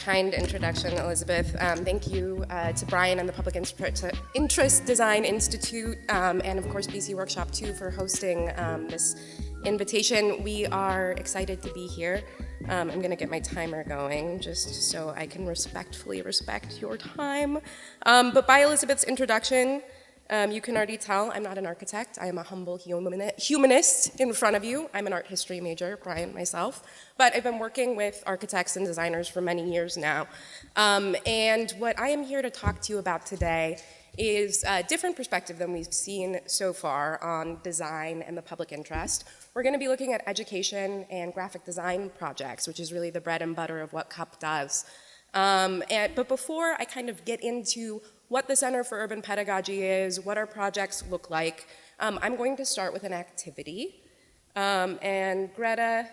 kind introduction, Elizabeth. Thank you to Brian and the Public Interest Design Institute, and of course BC Workshop 2 for hosting this invitation. We are excited to be here. I'm going to get my timer going just so I can respectfully respect your time. But by Elizabeth's introduction, you can already tell I'm not an architect. I am a humble humanist in front of you. I'm an art history major, Brian, myself. But I've been working with architects and designers for many years now. And what I am here to talk to you about today is a different perspective than we've seen so far on design and the public interest. We're going to be looking at education and graphic design projects, which is really the bread and butter of what CUP does. But before I kind of get into what the Center for Urban Pedagogy is, what our projects look like, I'm going to start with an activity. And Greta,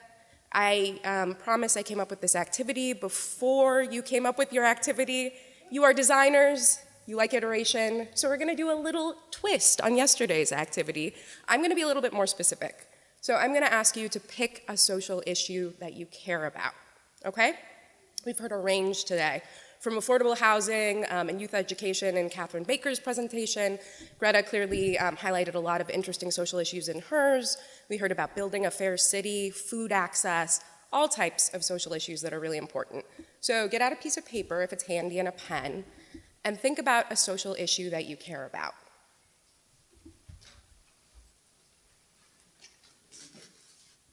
I promise I came up with this activity before you came up with your activity. You are designers, you like iteration, so we're going to do a little twist on yesterday's activity. I'm going to be a little bit more specific. So I'm going to ask you to pick a social issue that you care about, okay? We've heard a range today, from affordable housing and youth education in Catherine Baker's presentation. Greta clearly highlighted a lot of interesting social issues in hers. We heard about building a fair city, food access, all types of social issues that are really important. So get out a piece of paper, if it's handy, and a pen, and think about a social issue that you care about.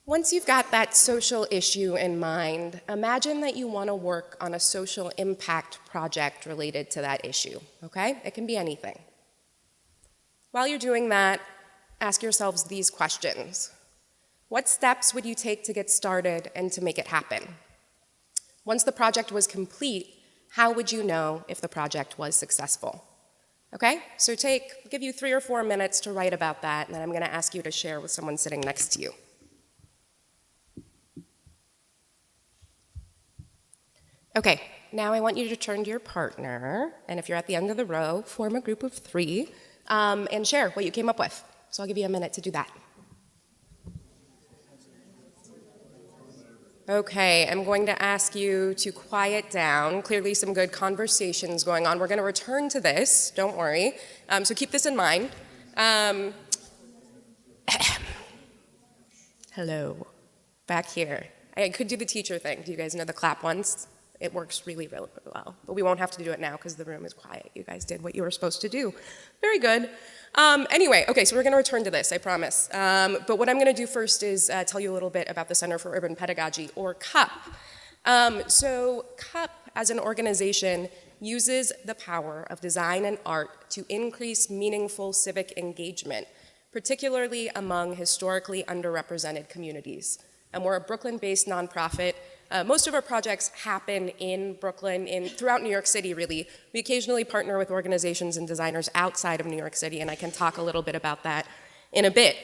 Once you've got that social issue in mind, imagine that you want to work on a social impact project related to that issue, okay? It can be anything. While you're doing that, ask yourselves these questions. What steps would you take to get started and to make it happen? Once the project was complete, how would you know if the project was successful? Okay, so I'll give you 3 or 4 minutes to write about that, and then I'm going to ask you to share with someone sitting next to you. Okay, now I want you to turn to your partner, and if you're at the end of the row, form a group of 3 and share what you came up with. So I'll give you a minute to do that. Okay, I'm going to ask you to quiet down. Clearly some good conversations going on. We're going to return to this, don't worry. So keep this in mind. Hello, back here. I could do the teacher thing. Do you guys know the clap once? It works really, really well, but we won't have to do it now because the room is quiet. You guys did what you were supposed to do. Very good. Anyway, okay, so we're going to return to this, I promise. But what I'm going to do first is tell you a little bit about the Center for Urban Pedagogy, or CUP. So CUP, as an organization, uses the power of design and art to increase meaningful civic engagement, particularly among historically underrepresented communities. And we're a Brooklyn-based nonprofit. Most of our projects happen in Brooklyn, throughout New York City, really. We occasionally partner with organizations and designers outside of New York City, and I can talk a little bit about that in a bit.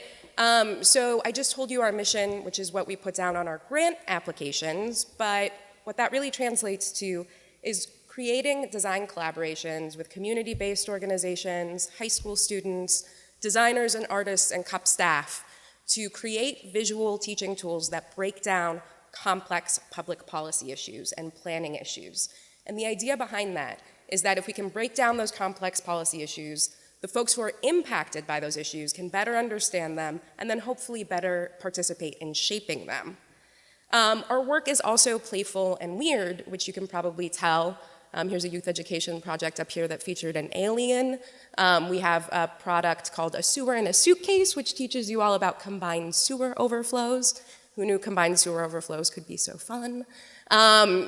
So I just told you our mission, which is what we put down on our grant applications, but what that really translates to is creating design collaborations with community-based organizations, high school students, designers and artists, and CUP staff to create visual teaching tools that break down complex public policy issues and planning issues. And the idea behind that is that if we can break down those complex policy issues, the folks who are impacted by those issues can better understand them and then hopefully better participate in shaping them. Our work is also playful and weird, which you can probably tell. Here's a youth education project up here that featured an alien. We have a product called A Sewer in a Suitcase, which teaches you all about combined sewer overflows. Who knew combined sewer overflows could be so fun?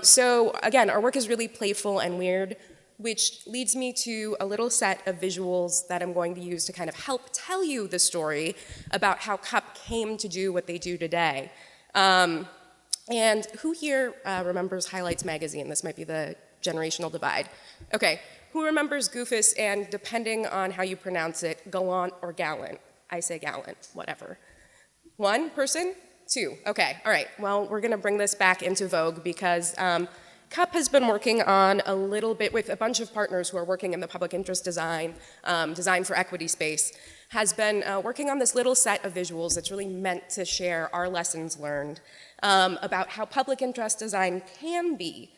So again, our work is really playful and weird, which leads me to a little set of visuals that I'm going to use to kind of help tell you the story about how CUP came to do what they do today. And who here remembers Highlights magazine? This might be the generational divide. Okay, who remembers Goofus and, depending on how you pronounce it, gallant or gallant? I say gallant, whatever. 1 person? 2, okay, all right. Well, we're gonna bring this back into vogue because CUP has been working on a little bit with a bunch of partners who are working in the public interest design, design for equity space, has been working on this little set of visuals that's really meant to share our lessons learned about how public interest design can be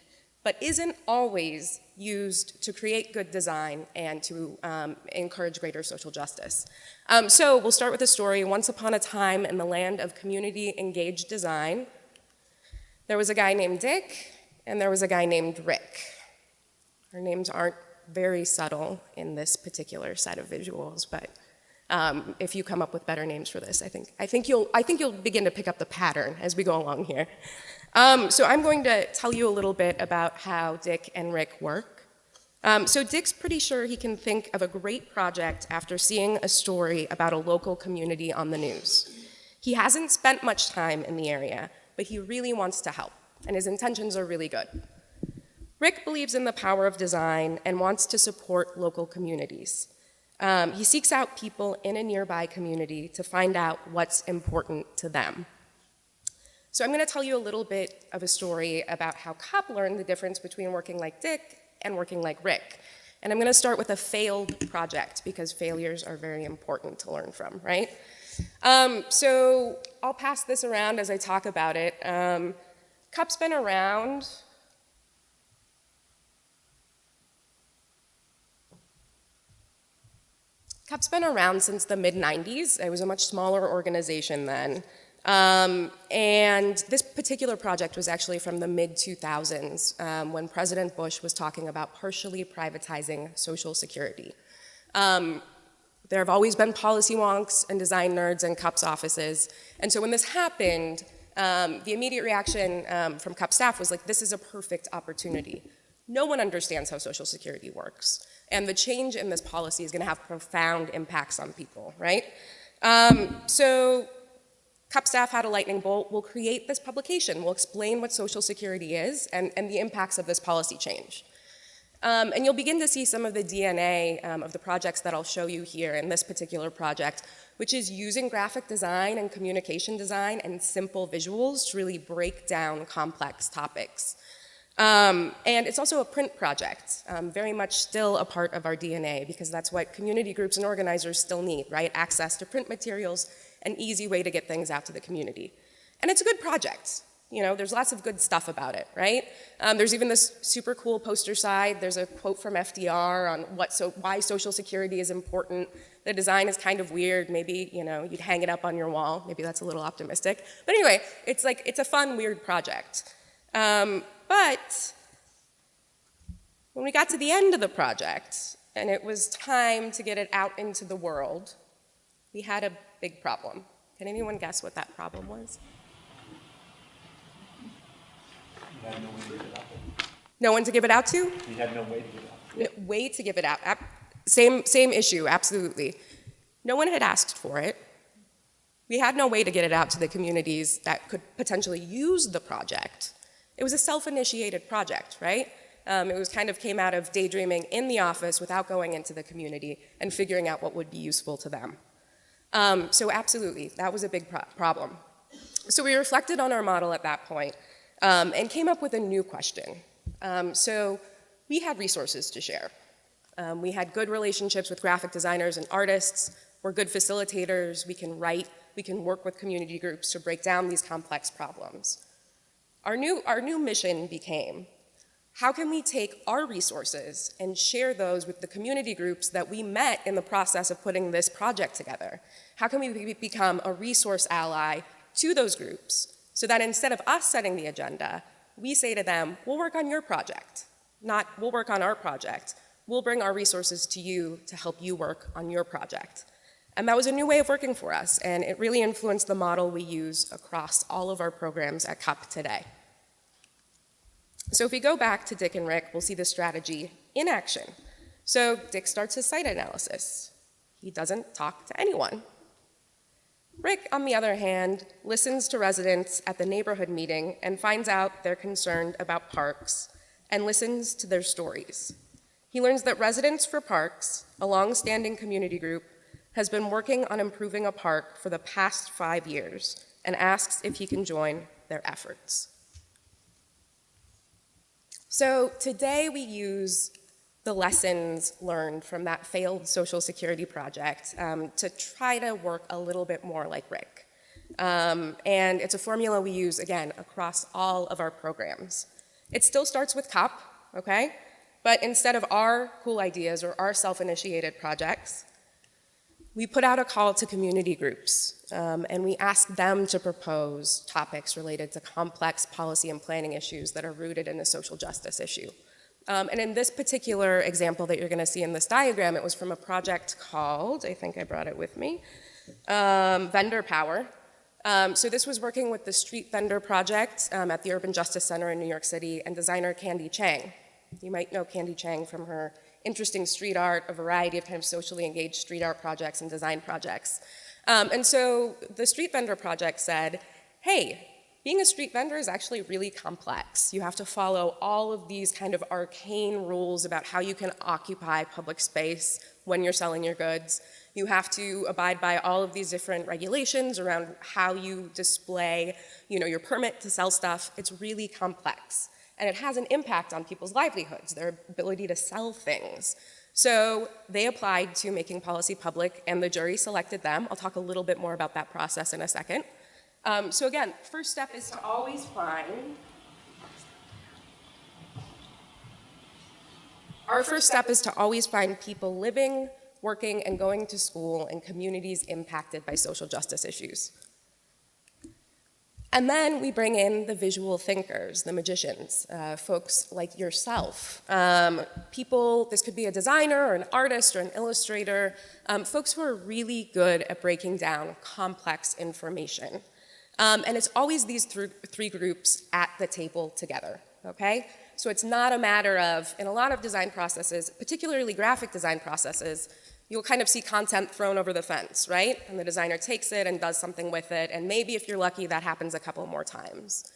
but isn't always used to create good design and to encourage greater social justice. So we'll start with a story. Once upon a time in the land of community-engaged design, there was a guy named Dick, and there was a guy named Rick. Our names aren't very subtle in this particular set of visuals, but if you come up with better names for this, I think you'll begin to pick up the pattern as we go along here. So I'm going to tell you a little bit about how Dick and Rick work. So Dick's pretty sure he can think of a great project after seeing a story about a local community on the news. He hasn't spent much time in the area, but he really wants to help, and his intentions are really good. Rick believes in the power of design and wants to support local communities. He seeks out people in a nearby community to find out what's important to them. So I'm going to tell you a little bit of a story about how Cup learned the difference between working like Dick and working like Rick. And I'm going to start with a failed project because failures are very important to learn from, right? So I'll pass this around as I talk about it. Cup's been around. Cup's been around since the mid-90s. It was a much smaller organization then. And this particular project was actually from the mid-2000s when President Bush was talking about partially privatizing Social Security. There have always been policy wonks and design nerds in Cup's offices. And so when this happened, the immediate reaction from Cup staff was like, this is a perfect opportunity. No one understands how Social Security works. And the change in this policy is going to have profound impacts on people, right? So Cup staff had a lightning bolt. We'll create this publication. We'll explain what Social Security is and the impacts of this policy change. And you'll begin to see some of the DNA of the projects that I'll show you here in this particular project, which is using graphic design and communication design and simple visuals to really break down complex topics. And it's also a print project, very much still a part of our DNA because that's what community groups and organizers still need, right? Access to print materials, an easy way to get things out to the community. And it's a good project. You know, there's lots of good stuff about it, right? There's even this super cool poster side. There's a quote from FDR on why Social Security is important. The design is kind of weird. Maybe, you know, you'd hang it up on your wall. Maybe that's a little optimistic. But anyway, it's a fun, weird project. But when we got to the end of the project and it was time to get it out into the world, we had a big problem. Can anyone guess what that problem was? We had no way to give it out. No one to give it out to? We had no way to give it out. Way to give it out. Same issue, absolutely. No one had asked for it. We had no way to get it out to the communities that could potentially use the project. It was a self-initiated project, right? It was kind of came out of daydreaming in the office without going into the community and figuring out what would be useful to them. So absolutely, that was a big problem. So we reflected on our model at that point and came up with a new question. So we had resources to share. We had good relationships with graphic designers and artists. We're good facilitators. We can write. We can work with community groups to break down these complex problems. Our new mission became, how can we take our resources and share those with the community groups that we met in the process of putting this project together? How can we become a resource ally to those groups so that instead of us setting the agenda, we say to them, we'll work on your project, not we'll work on our project. We'll bring our resources to you to help you work on your project. And that was a new way of working for us, and it really influenced the model we use across all of our programs at CUP today. So if we go back to Dick and Rick, we'll see the strategy in action. So Dick starts his site analysis. He doesn't talk to anyone. Rick, on the other hand, listens to residents at the neighborhood meeting and finds out they're concerned about parks and listens to their stories. He learns that Residents for Parks, a long-standing community group, has been working on improving a park for the past 5 years and asks if he can join their efforts. So today we use the lessons learned from that failed Social Security project to try to work a little bit more like Rick. And it's a formula we use, again, across all of our programs. It still starts with COP, okay? But instead of our cool ideas or our self-initiated projects, we put out a call to community groups, and we asked them to propose topics related to complex policy and planning issues that are rooted in a social justice issue. And in this particular example that you're going to see in this diagram, it was from a project called, I think I brought it with me, Vendor Power. So this was working with the Street Vendor Project at the Urban Justice Center in New York City and designer Candy Chang. You might know Candy Chang from her interesting street art, a variety of kind of socially engaged street art projects and design projects. And so the Street Vendor Project said, hey, being a street vendor is actually really complex. You have to follow all of these kind of arcane rules about how you can occupy public space when you're selling your goods. You have to abide by all of these different regulations around how you display, your permit to sell stuff. It's really complex. And it has an impact on people's livelihoods, their ability to sell things. So they applied to making policy public, and the jury selected them. I'll talk a little bit more about that process in a second. So again, first step is to always find, people living, working, and going to school in communities impacted by social justice issues. And then we bring in the visual thinkers, the magicians, folks like yourself. This could be a designer or an artist or an illustrator, folks who are really good at breaking down complex information. And it's always these three groups at the table together, okay? So it's not a matter of, in a lot of design processes, particularly graphic design processes, you'll kind of see content thrown over the fence, right? And the designer takes it and does something with it, and maybe if you're lucky, that happens a couple more times.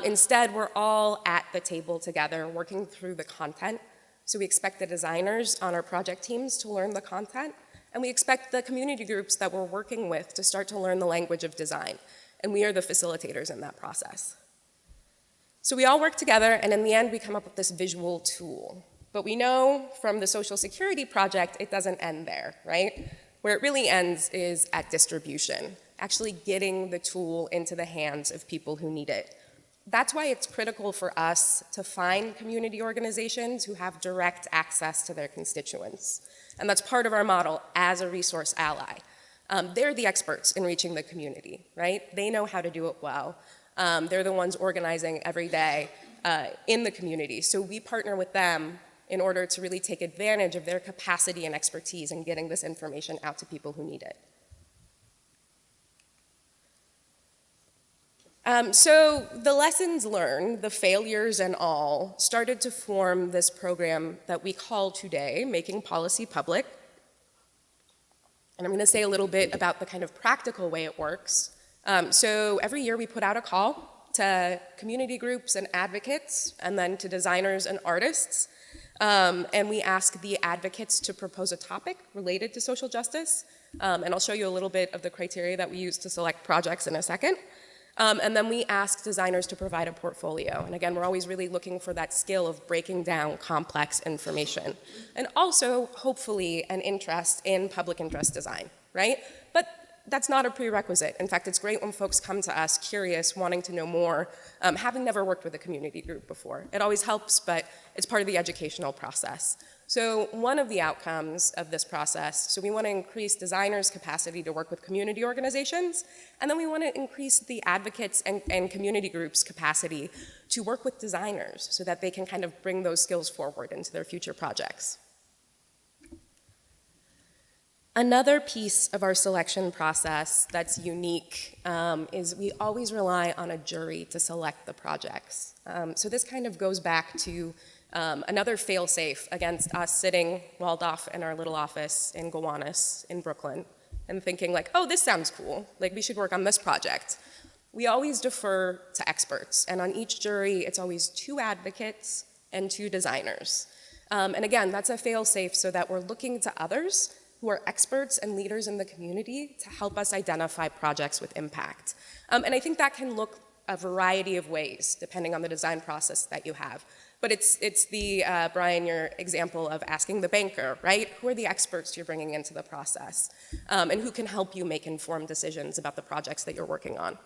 Instead, we're all at the table together working through the content. So we expect the designers on our project teams to learn the content, and we expect the community groups that we're working with to start to learn the language of design. And we are the facilitators in that process. So we all work together, and in the end, we come up with this visual tool. But we know from the Social Security project, it doesn't end there, right? Where it really ends is at distribution, actually getting the tool into the hands of people who need it. That's why it's critical for us to find community organizations who have direct access to their constituents. And that's part of our model as a resource ally. They're the experts in reaching the community, right? They know how to do it well. They're the ones organizing every day in the community. So we partner with them in order to really take advantage of their capacity and expertise in getting this information out to people who need it. So the lessons learned, the failures and all, started to form this program that we call today Making Policy Public. And I'm going to say a little bit about the kind of practical way it works. So every year we put out a call to community groups and advocates, and then to designers and artists. And we ask the advocates to propose a topic related to social justice. And I'll show you a little bit of the criteria that we use to select projects in a second. And then we ask designers to provide a portfolio. And again, we're always really looking for that skill of breaking down complex information. And also, hopefully, an interest in public interest design, right? But that's not a prerequisite. In fact, it's great when folks come to us curious, wanting to know more, having never worked with a community group before. It always helps, but it's part of the educational process. So one of the outcomes of this process, so we want to increase designers' capacity to work with community organizations, and then we want to increase the advocates and community groups' capacity to work with designers so that they can kind of bring those skills forward into their future projects. Another piece of our selection process that's unique is we always rely on a jury to select the projects. So this kind of goes back to another fail-safe against us sitting walled off in our little office in Gowanus in Brooklyn and thinking like, oh, this sounds cool, like we should work on this project. We always defer to experts, and on each jury, it's always 2 advocates and 2 designers. And again, that's a fail-safe so that we're looking to others who are experts and leaders in the community to help us identify projects with impact. And I think that can look a variety of ways, depending on the design process that you have. But it's the, Brian, your example of asking the banker, right? Who are the experts you're bringing into the process? And who can help you make informed decisions about the projects that you're working on?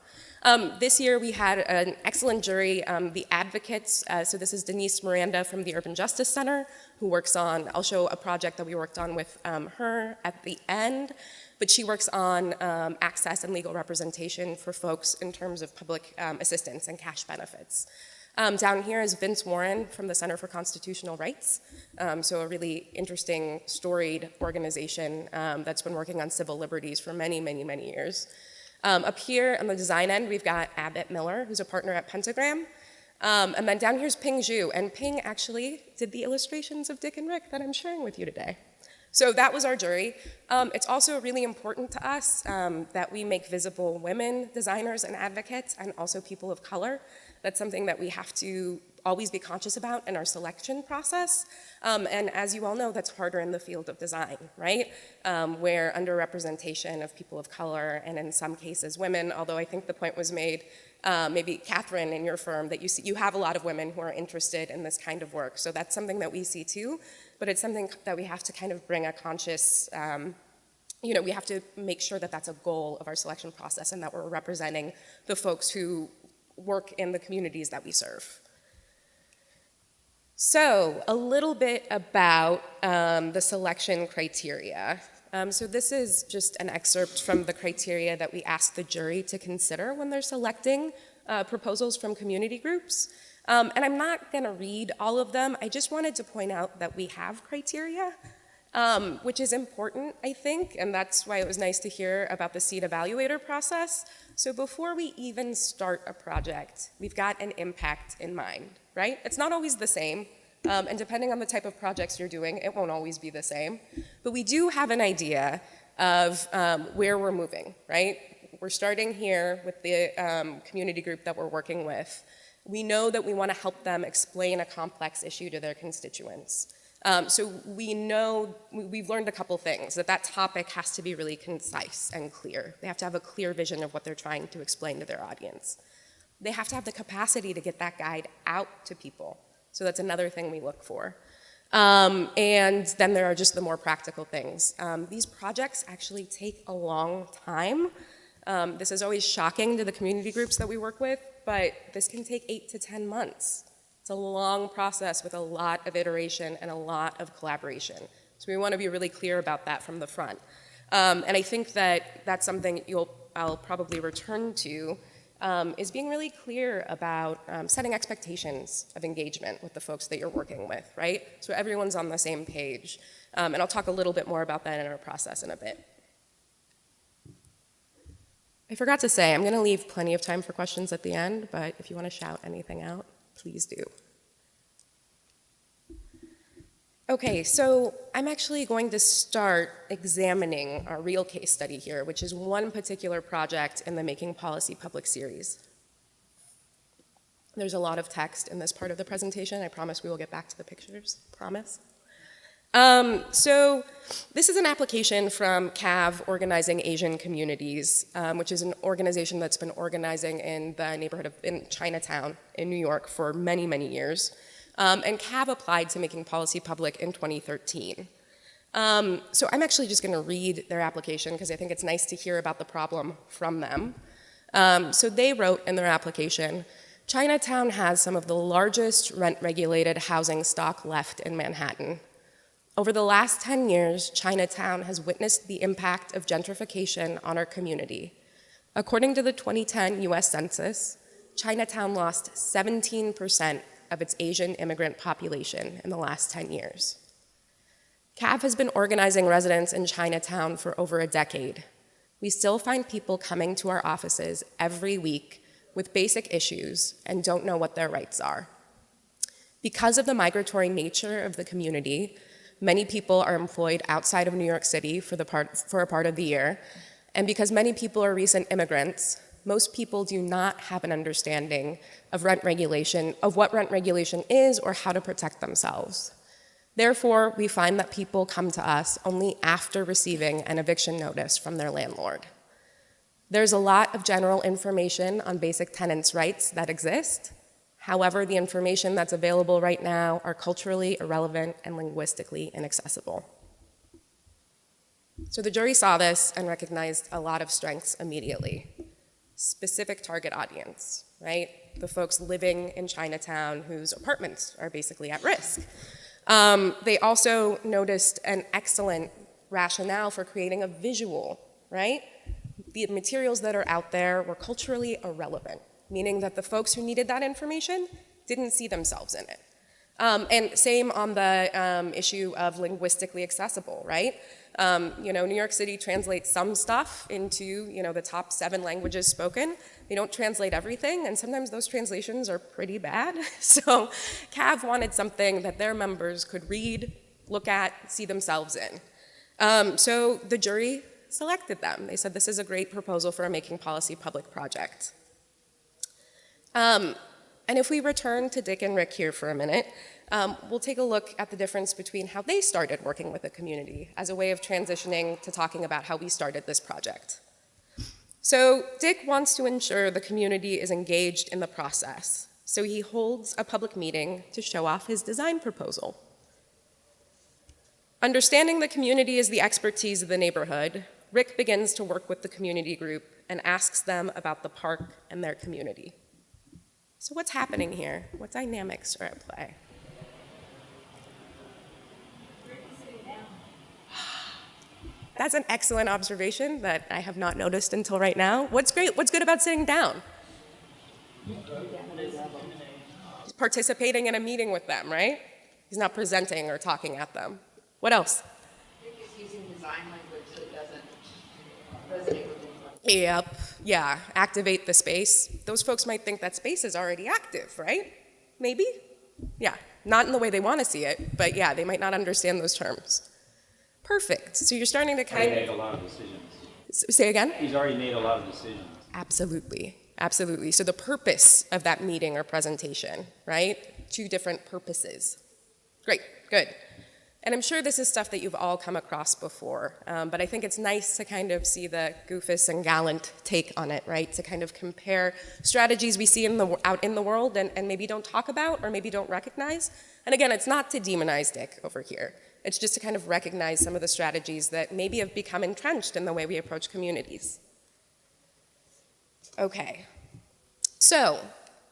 This year we had an excellent jury, the advocates. So this is Denise Miranda from the Urban Justice Center, who works on, I'll show a project that we worked on with her at the end, but she works on access and legal representation for folks in terms of public assistance and cash benefits. Down here is Vince Warren from the Center for Constitutional Rights, so a really interesting, storied organization that's been working on civil liberties for many, many, many years. Up here on the design end, we've got Abbott Miller, who's a partner at Pentagram. And then down here's Ping Zhu, and Ping actually did the illustrations of Dick and Rick that I'm sharing with you today. So that was our jury. It's also really important to us that we make visible women designers and advocates, and also people of color. That's something that we have to always be conscious about in our selection process. And as you all know, that's harder in the field of design, right? Where underrepresentation of people of color, and in some cases women, although I think the point was made, maybe Catherine in your firm, that you have a lot of women who are interested in this kind of work. So that's something that we see too, but it's something that we have to kind of bring a conscious, we have to make sure that that's a goal of our selection process and that we're representing the folks who work in the communities that we serve. So a little bit about the selection criteria. So this is just an excerpt from the criteria that we ask the jury to consider when they're selecting proposals from community groups. And I'm not going to read all of them. I just wanted to point out that we have criteria, which is important, I think, and that's why it was nice to hear about the seed evaluator process. So before we even start a project, we've got an impact in mind, right? It's not always the same, and depending on the type of projects you're doing, it won't always be the same. But we do have an idea of where we're moving, right? We're starting here with the community group that we're working with. We know that we want to help them explain a complex issue to their constituents. So we know, we've learned a couple things, that topic has to be really concise and clear. They have to have a clear vision of what they're trying to explain to their audience. They have to have the capacity to get that guide out to people. So that's another thing we look for. And then there are just the more practical things. These projects actually take a long time. This is always shocking to the community groups that we work with, but this can take 8 to 10 months. It's a long process with a lot of iteration and a lot of collaboration. So we want to be really clear about that from the front. And I think that that's something I'll probably return to, is being really clear about setting expectations of engagement with the folks that you're working with, right? So everyone's on the same page. And I'll talk a little bit more about that in our process in a bit. I forgot to say, I'm going to leave plenty of time for questions at the end, but if you want to shout anything out, please do. Okay, so I'm actually going to start examining our real case study here, which is one particular project in the Making Policy Public series. There's a lot of text in this part of the presentation. I promise we will get back to the pictures, promise. So this is an application from CAV, Organizing Asian Communities, which is an organization that's been organizing in the neighborhood in Chinatown in New York for many, many years. And CAV applied to Making Policy Public in 2013. So I'm actually just going to read their application because I think it's nice to hear about the problem from them. So they wrote in their application, Chinatown has some of the largest rent-regulated housing stock left in Manhattan. Over the last 10 years, Chinatown has witnessed the impact of gentrification on our community. According to the 2010 US Census, Chinatown lost 17% of its Asian immigrant population in the last 10 years. CAV has been organizing residents in Chinatown for over a decade. We still find people coming to our offices every week with basic issues and don't know what their rights are. Because of the migratory nature of the community, many people are employed outside of New York City for a part of the year, and because many people are recent immigrants, most people do not have an understanding of rent regulation, of what rent regulation is or how to protect themselves. Therefore, we find that people come to us only after receiving an eviction notice from their landlord. There's a lot of general information on basic tenants' rights that exist. However, the information that's available right now are culturally irrelevant and linguistically inaccessible. So the jury saw this and recognized a lot of strengths immediately. Specific target audience, right? The folks living in Chinatown whose apartments are basically at risk. They also noticed an excellent rationale for creating a visual, right? The materials that are out there were culturally irrelevant, meaning that the folks who needed that information didn't see themselves in it. And same on the issue of linguistically accessible, right? New York City translates some stuff into, the top 7 languages spoken. They don't translate everything, and sometimes those translations are pretty bad. So CAV wanted something that their members could read, look at, see themselves in. So the jury selected them. They said, this is a great proposal for a Making Policy public project. And if we return to Dick and Rick here for a minute, we'll take a look at the difference between how they started working with the community as a way of transitioning to talking about how we started this project. So Dick wants to ensure the community is engaged in the process, so he holds a public meeting to show off his design proposal. Understanding the community is the expertise of the neighborhood, Rick begins to work with the community group and asks them about the park and their community. So what's happening here? What dynamics are at play? That's an excellent observation that I have not noticed until right now. What's great? What's good about sitting down? He's participating in a meeting with them, right? He's not presenting or talking at them. What else? He's using design language so it doesn't resonate with them. Yep, yeah, activate the space. Those folks might think that space is already active, right? Maybe? Yeah, not in the way they want to see it, but yeah, they might not understand those terms. Perfect, so you're starting to kind of... He made a lot of decisions. Say again? He's already made a lot of decisions. Absolutely, absolutely. So the purpose of that meeting or presentation, right? 2 different purposes. Great, good. And I'm sure this is stuff that you've all come across before, but I think it's nice to kind of see the goofus and gallant take on it, right? To kind of compare strategies we see out in the world and maybe don't talk about or maybe don't recognize. And again, it's not to demonize Dick over here. It's just to kind of recognize some of the strategies that maybe have become entrenched in the way we approach communities. Okay, so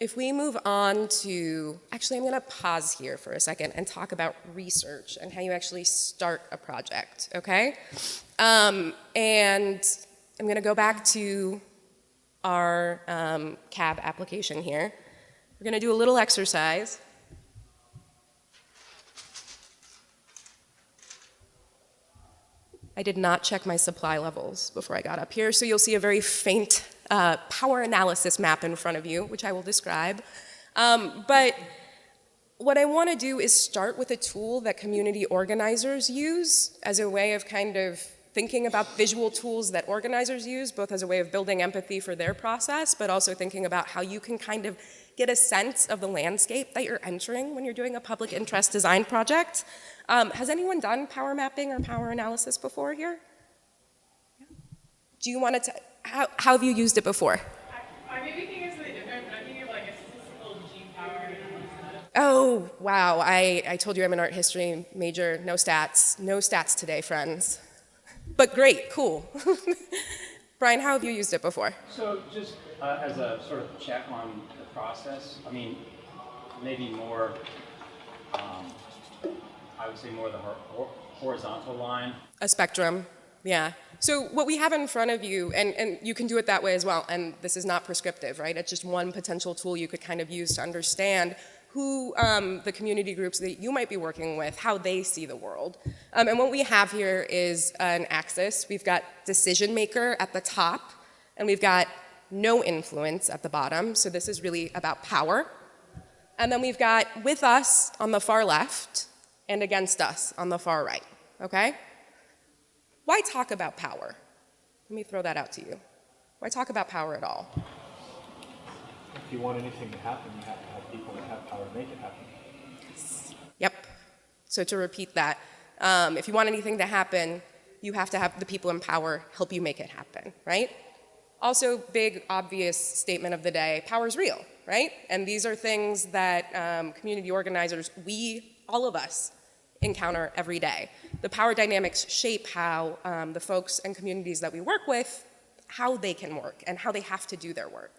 if we move on to, actually I'm going to pause here for a second and talk about research and how you actually start a project, okay? And I'm going to go back to our CAB application here. We're going to do a little exercise. I did not check my supply levels before I got up here, so you'll see a very faint power analysis map in front of you, which I will describe. But what I want to do is start with a tool that community organizers use as a way of kind of thinking about visual tools that organizers use, both as a way of building empathy for their process, but also thinking about how you can kind of get a sense of the landscape that you're entering when you're doing a public interest design project. Has anyone done power mapping or power analysis before here? Yeah. Do you want to, how have you used it before? I maybe think it's really different, but I'm thinking of like a statistical G-power analysis. Oh, wow, I told you I'm an art history major, no stats today, friends. But great, cool. Brian, how have you used it before? So just as a sort of check on the process, I mean, maybe more, I would say more the horizontal line. A spectrum, yeah. So what we have in front of you, and you can do it that way as well, and this is not prescriptive, right? It's just one potential tool you could kind of use to understand who the community groups that you might be working with, how they see the world. And what we have here is an axis. We've got decision maker at the top, and we've got no influence at the bottom. So this is really about power. And then we've got with us on the far left and against us on the far right, okay? Why talk about power? Let me throw that out to you. Why talk about power at all? If you want anything to happen, you have to have people that have power to make it happen. Yep. So to repeat that, if you want anything to happen, you have to have the people in power help you make it happen, right? Also, big, obvious statement of the day, power's real, right? And these are things that community organizers, all of us, encounter every day. The power dynamics shape how the folks and communities that we work with, how they can work and how they have to do their work.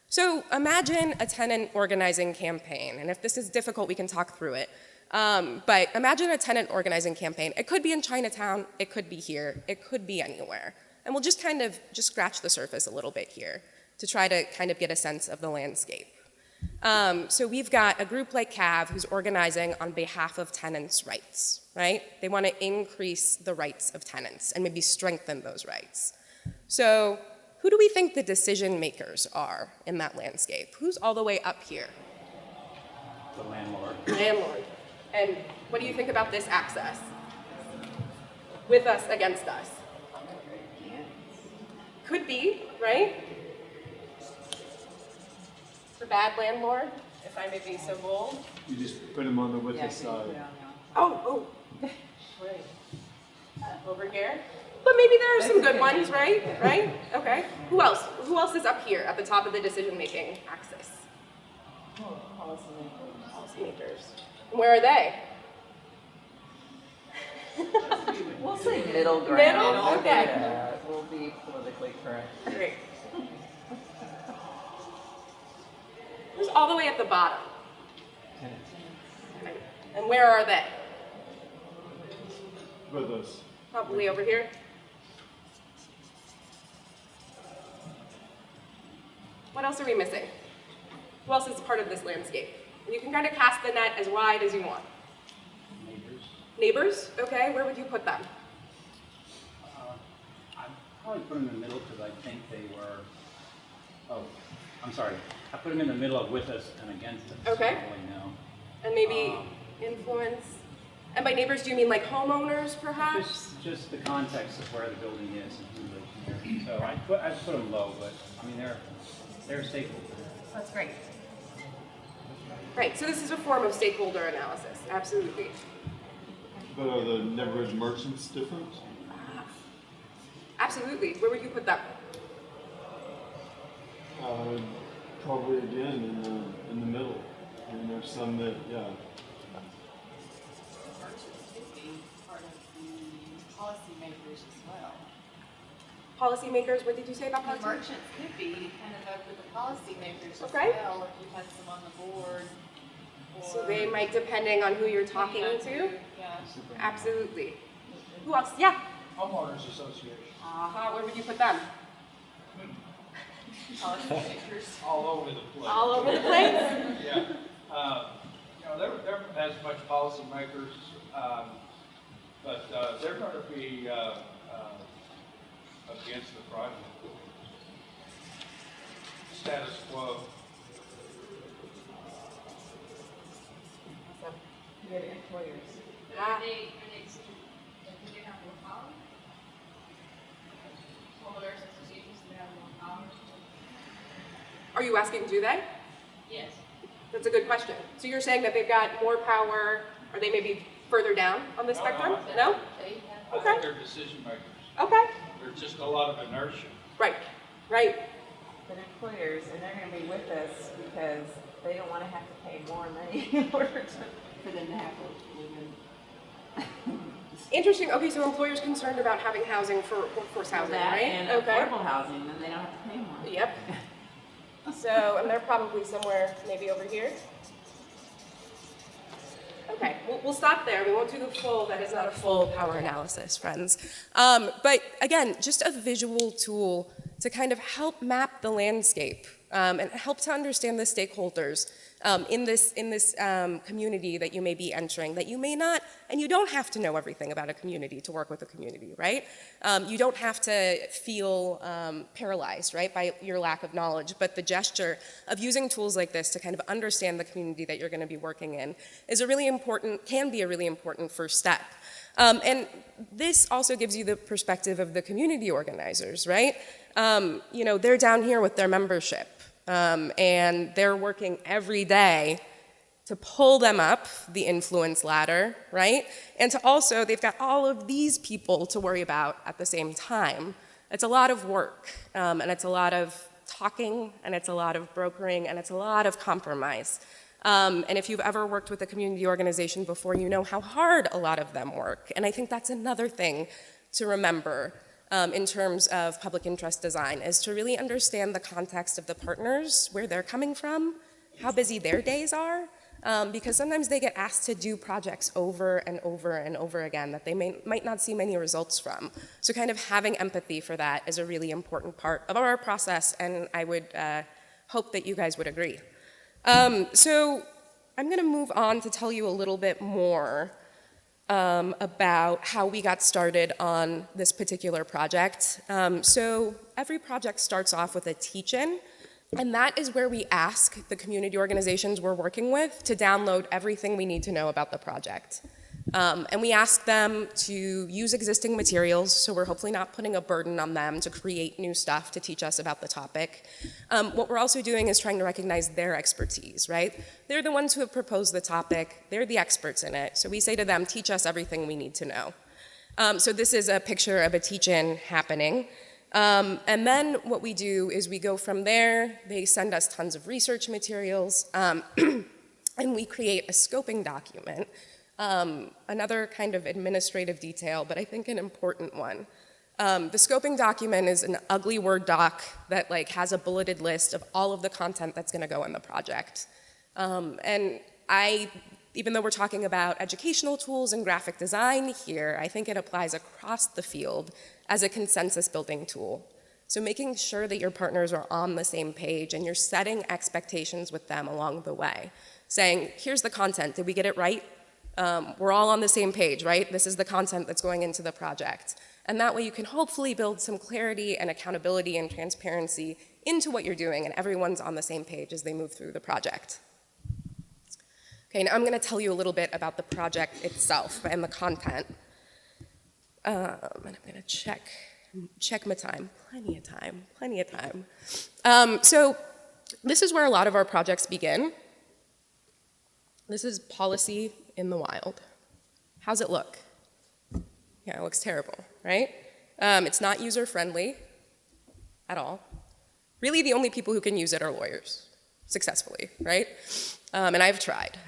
So imagine a tenant organizing campaign, and if this is difficult, we can talk through it. But imagine a tenant organizing campaign. It could be in Chinatown, it could be here, it could be anywhere. And we'll just kind of scratch the surface a little bit here to try to kind of get a sense of the landscape. So we've got a group like CAV who's organizing on behalf of tenants' rights, right? They want to increase the rights of tenants and maybe strengthen those rights. So who do we think the decision makers are in that landscape? Who's all the way up here? The landlord. Landlord. And what do you think about this access? With us, against us? Could be, right? The bad landlord, if I may be so bold. You just put them on the witness side. Oh. Over here. But maybe there are some good ones, right? Right? Okay. Who else? Who else is up here at the top of the decision-making axis? Policymakers. And where are they? We'll say middle ground. Middle? Okay. We'll be politically correct. Great. Who's all the way at the bottom? And where are they? With us. Probably over here. What else are we missing? Who else is part of this landscape? And you can kind of cast the net as wide as you want. Neighbors. Neighbors? Okay, where would you put them? I'd probably put them in the middle because I think they were, I'm sorry. I put them in the middle of with us and against us. Okay. I don't really know. And maybe influence? And by neighbors, do you mean like homeowners, perhaps? Just the context of where the building is and who lives here. So I'd put them low, but I mean, they're stakeholders. That's great. Right, so this is a form of stakeholder analysis, absolutely. But are the neighborhood merchants different? Absolutely. Where would you put them? Probably again in the middle. I mean, there's some that, yeah. Merchants could be part of the policymakers as well. Policymakers, what did you say about The policymakers? merchants could be kind of up with the policymakers as Okay. well, if you had some on the board. So or they might, depending on who you're talking depending on to. who, Yeah. Absolutely. Who else? Yeah. Homeowners Association. Where would you put them? Policymakers. All over the place. All over the place? Yeah. They're as much policymakers, but they're going to be against the project. Status quo. You get employers. Ah, Do they have more power? Homeowners associations, do they have more power? are you asking, do they? Yes. That's a good question. So you're saying that they've got more power, or they may be further down on the spectrum? No? They have I Okay. think they're decision makers. Okay. There's just a lot of inertia. Right. Right. But employers, and they're gonna be with us because they don't wanna have to pay more money in order for them to have to live in. Interesting. Okay, so employers concerned about having housing for workforce housing, That right? and Okay. affordable housing, then they don't have to pay more. Yep. So, and they're probably somewhere maybe over here. Okay, we'll stop there. We won't do the full, that is not a full power analysis, friends. But again, just a visual tool to kind of help map the landscape and help to understand the stakeholders in this community that you may be entering, that you may not, and you don't have to know everything about a community to work with a community, right? You don't have to feel paralyzed, right, by your lack of knowledge, but the gesture of using tools like this to kind of understand the community that you're going to be working in is a really important, can be a really important first step. And this also gives you the perspective of the community organizers, right? You know, they're down here with their membership. And they're working every day to pull them up the influence ladder, right? And to also, they've got all of these people to worry about at the same time. It's a lot of work, and it's a lot of talking, and it's a lot of brokering, and it's a lot of compromise. And if you've ever worked with a community organization before, you know how hard a lot of them work. And I think that's another thing to remember in terms of public interest design, is to really understand the context of the partners, where they're coming from, how busy their days are, because sometimes they get asked to do projects over and over and over again that they might not see many results from. So kind of having empathy for that is a really important part of our process, and I would hope that you guys would agree. So I'm going to move on to tell you a little bit more about how we got started on this particular project. So every project starts off with a teach-in, and that is where we ask the community organizations we're working with to download everything we need to know about the project. And we ask them to use existing materials, so we're hopefully not putting a burden on them to create new stuff to teach us about the topic. What we're also doing is trying to recognize their expertise, right? They're the ones who have proposed the topic, they're the experts in it, so we say to them, teach us everything we need to know. So this is a picture of a teach-in happening. And then what we do is we go from there, they send us tons of research materials, and we create a scoping document. Another kind of administrative detail, but I think an important one. The scoping document is an ugly Word doc that has a bulleted list of all of the content that's going to go in the project. And even though we're talking about educational tools and graphic design here, I think it applies across the field as a consensus building tool. So making sure that your partners are on the same page and you're setting expectations with them along the way. Saying, here's the content, did we get it right? We're all on the same page, right? This is the content that's going into the project. And that way you can hopefully build some clarity and accountability and transparency into what you're doing, and everyone's on the same page as they move through the project. Okay, now I'm going to tell you a little bit about the project itself and the content. And I'm going to check my time. Plenty of time. So this is where a lot of our projects begin. This is policy in the wild. How's it look? Yeah, it looks terrible, right? It's not user-friendly at all. Really, the only people who can use it are lawyers, successfully, right? And I've tried,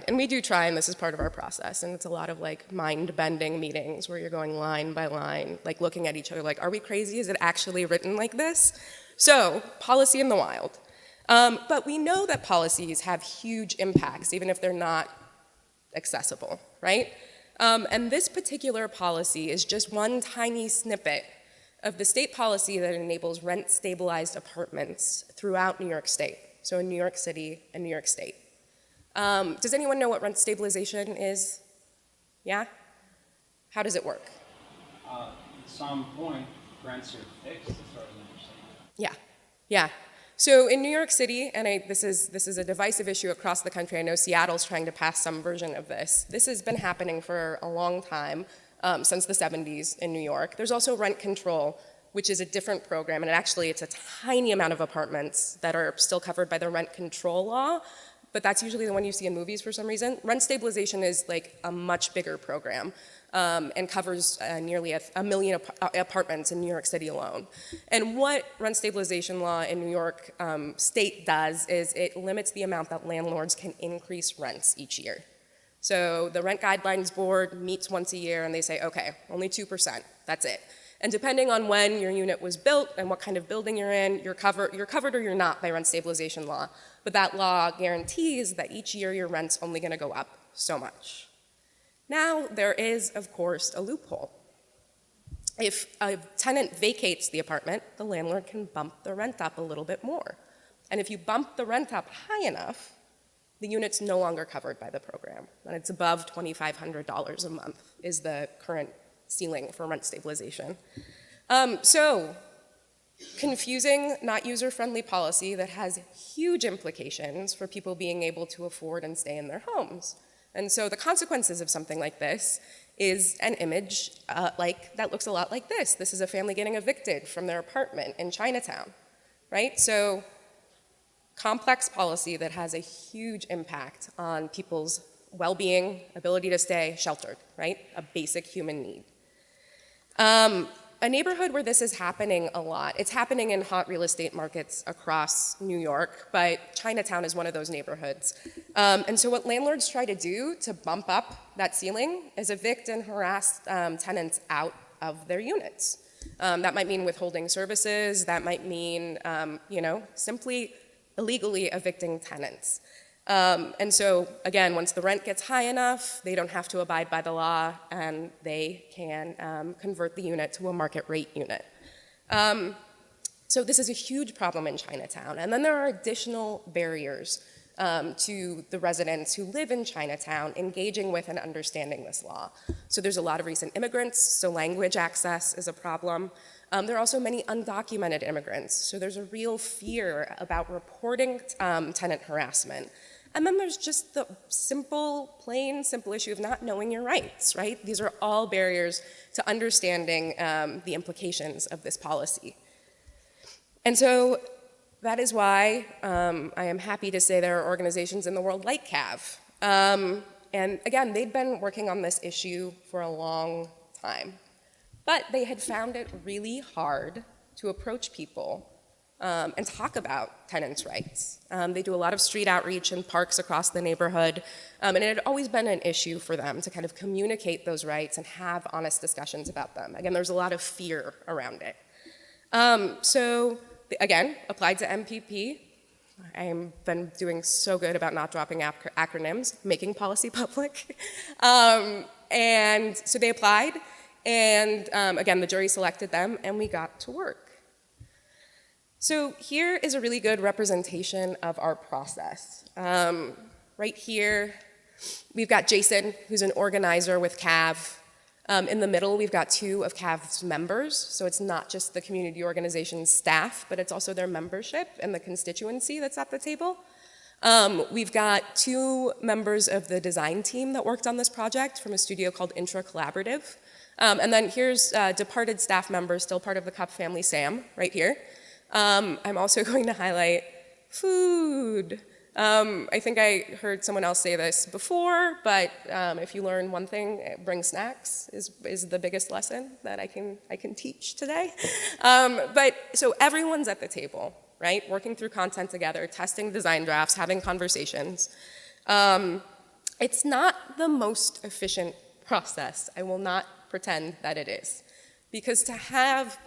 and we do try, and this is part of our process, and it's a lot of mind-bending meetings where you're going line by line, looking at each other are we crazy? Is it actually written like this? So, policy in the wild. But we know that policies have huge impacts, even if they're not accessible, right? And this particular policy is just one tiny snippet of the state policy that enables rent-stabilized apartments throughout New York State, so in New York City and New York State. Does anyone know what rent stabilization is? Yeah? How does it work? At some point, rents are fixed, as far as I understand. Yeah. So in New York City, and this is a divisive issue across the country. I know Seattle's trying to pass some version of this. This has been happening for a long time, since the 70s in New York. There's also rent control, which is a different program, and it's a tiny amount of apartments that are still covered by the rent control law, but that's usually the one you see in movies for some reason. Rent stabilization is a much bigger program. And covers nearly a million apartments in New York City alone. And what rent stabilization law in New York State does is it limits the amount that landlords can increase rents each year. So the Rent Guidelines Board meets once a year and they say, okay, only 2%, that's it. And depending on when your unit was built and what kind of building you're in, you're covered or you're not by rent stabilization law. But that law guarantees that each year your rent's only going to go up so much. Now, there is, of course, a loophole. If a tenant vacates the apartment, the landlord can bump the rent up a little bit more. And if you bump the rent up high enough, the unit's no longer covered by the program. And it's above $2,500 a month is the current ceiling for rent stabilization. So, confusing, not user-friendly policy that has huge implications for people being able to afford and stay in their homes. And so the consequences of something like this is an image that looks a lot like this. This is a family getting evicted from their apartment in Chinatown, right? So complex policy that has a huge impact on people's well-being, ability to stay sheltered, right? A basic human need. A neighborhood where this is happening a lot, it's happening in hot real estate markets across New York, but Chinatown is one of those neighborhoods. And so what landlords try to do to bump up that ceiling is evict and harass tenants out of their units. That might mean withholding services, that might mean, simply illegally evicting tenants. And so, again, once the rent gets high enough, they don't have to abide by the law, and they can convert the unit to a market rate unit. So this is a huge problem in Chinatown. And then there are additional barriers to the residents who live in Chinatown engaging with and understanding this law. So there's a lot of recent immigrants, so language access is a problem. There are also many undocumented immigrants, so there's a real fear about reporting tenant harassment. And then there's just the plain simple issue of not knowing your rights, right? These are all barriers to understanding the implications of this policy. And so that is why I am happy to say there are organizations in the world like CAV. And again, they'd been working on this issue for a long time. But they had found it really hard to approach people and talk about tenants' rights. They do a lot of street outreach in parks across the neighborhood, and it had always been an issue for them to kind of communicate those rights and have honest discussions about them. Again, there's a lot of fear around it. So, again, applied to MPP. I've been doing so good about not dropping acronyms, making policy public. And so they applied, and again, the jury selected them, and we got to work. So here is a really good representation of our process. Right here, we've got Jason, who's an organizer with CAV. In the middle, we've got 2 of CAV's members, so it's not just the community organization's staff, but it's also their membership and the constituency that's at the table. We've got 2 members of the design team that worked on this project from a studio called Intra Collaborative. And then here's departed staff member, still part of the Cup family, Sam, right here. I'm also going to highlight food. I think I heard someone else say this before, but if you learn one thing, bring snacks is the biggest lesson that I can teach today. But so everyone's at the table, right? Working through content together, testing design drafts, having conversations. It's not the most efficient process. I will not pretend that it is. Because to have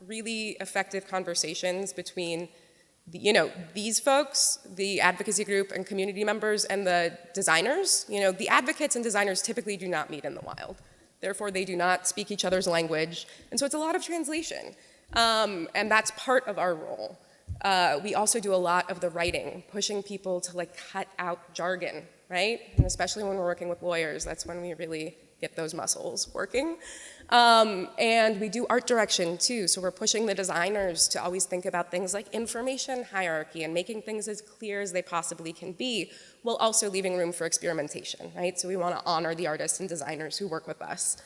really effective conversations between these folks, the advocacy group and community members, and the designers, the advocates and designers typically do not meet in the wild. Therefore, they do not speak each other's language, and so it's a lot of translation. And that's part of our role. We also do a lot of the writing, pushing people to cut out jargon, right? And especially when we're working with lawyers, that's when we really get those muscles working. And we do art direction too, so we're pushing the designers to always think about things like information hierarchy and making things as clear as they possibly can be, while also leaving room for experimentation, right? So we want to honor the artists and designers who work with us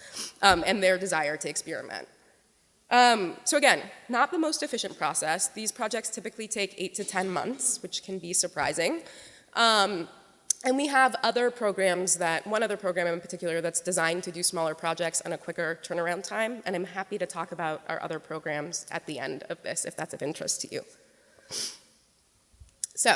and their desire to experiment. So again, not the most efficient process. These projects typically take 8 to 10 months, which can be surprising. And we have other programs one other program in particular that's designed to do smaller projects on a quicker turnaround time, and I'm happy to talk about our other programs at the end of this if that's of interest to you. So,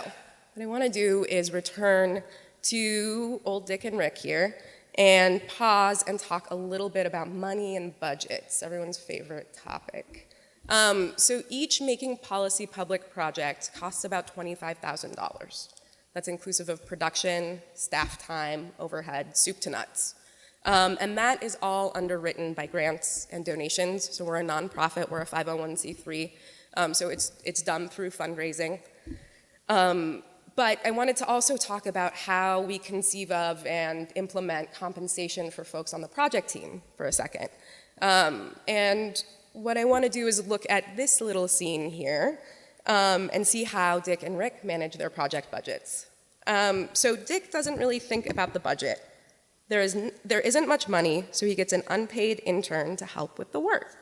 what I want to do is return to old Dick and Rick here and pause and talk a little bit about money and budgets, everyone's favorite topic. So each Making Policy Public project costs about $25,000. That's inclusive of production, staff time, overhead, soup to nuts. And that is all underwritten by grants and donations. So we're a nonprofit, we're a 501c3, so it's done through fundraising. But I wanted to also talk about how we conceive of and implement compensation for folks on the project team for a second. And what I want to do is look at this little scene here and see how Dick and Rick manage their project budgets. So Dick doesn't really think about the budget. There isn't much money, so he gets an unpaid intern to help with the work.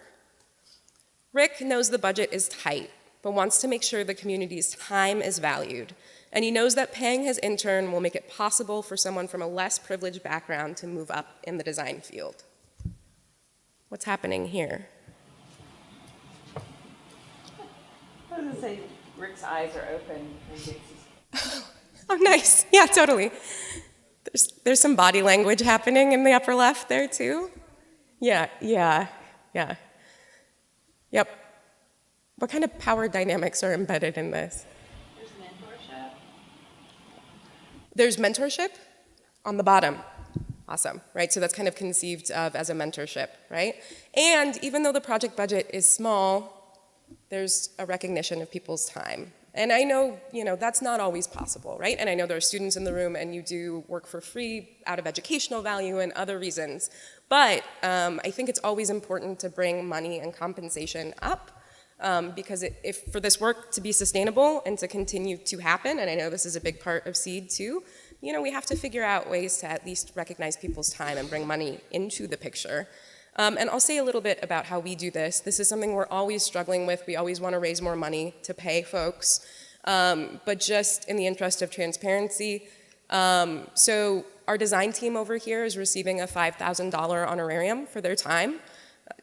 Rick knows the budget is tight, but wants to make sure the community's time is valued. And he knows that paying his intern will make it possible for someone from a less privileged background to move up in the design field. What's happening here? was gonna say Rick's eyes are open and Dixie's. Oh, nice. Yeah, totally. There's some body language happening in the upper left there too. Yeah. Yep. What kind of power dynamics are embedded in this? There's mentorship. There's mentorship on the bottom. Awesome, right? So that's kind of conceived of as a mentorship, right? And even though the project budget is small, there's a recognition of people's time. And I know, that's not always possible, right? And I know there are students in the room and you do work for free out of educational value and other reasons. But I think it's always important to bring money and compensation up because if for this work to be sustainable and to continue to happen, and I know this is a big part of SEED too, we have to figure out ways to at least recognize people's time and bring money into the picture. And I'll say a little bit about how we do this. This is something we're always struggling with. We always want to raise more money to pay folks, but just in the interest of transparency. So our design team over here is receiving a $5,000 honorarium for their time.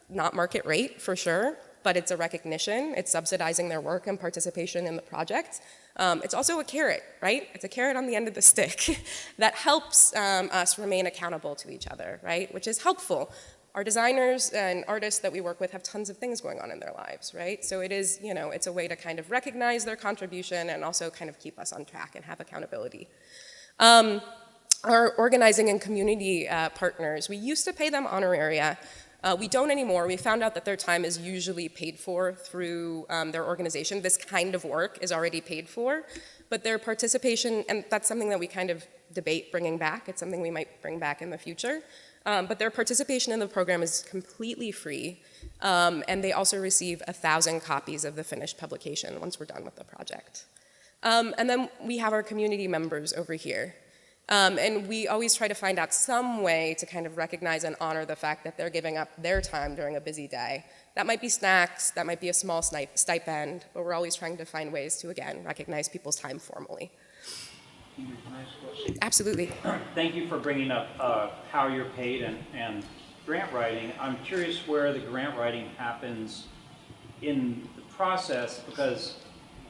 Not market rate, for sure, but it's a recognition. It's subsidizing their work and participation in the project. It's also a carrot, right? It's a carrot on the end of the stick that helps us remain accountable to each other, right? Which is helpful. Our designers and artists that we work with have tons of things going on in their lives, right? So it is, it's a way to kind of recognize their contribution and also kind of keep us on track and have accountability. Our organizing and community partners, we used to pay them honoraria. We don't anymore. We found out that their time is usually paid for through their organization. This kind of work is already paid for, but their participation, and that's something that we kind of debate bringing back. It's something we might bring back in the future. But their participation in the program is completely free, and they also receive 1,000 copies of the finished publication once we're done with the project. And then we have our community members over here. And we always try to find out some way to kind of recognize and honor the fact that they're giving up their time during a busy day. That might be snacks, that might be a small stipend, but we're always trying to find ways to, again, recognize people's time formally. Ingrid, can I ask a question? Absolutely. Thank you for bringing up how you're paid and grant writing. I'm curious where the grant writing happens in the process, because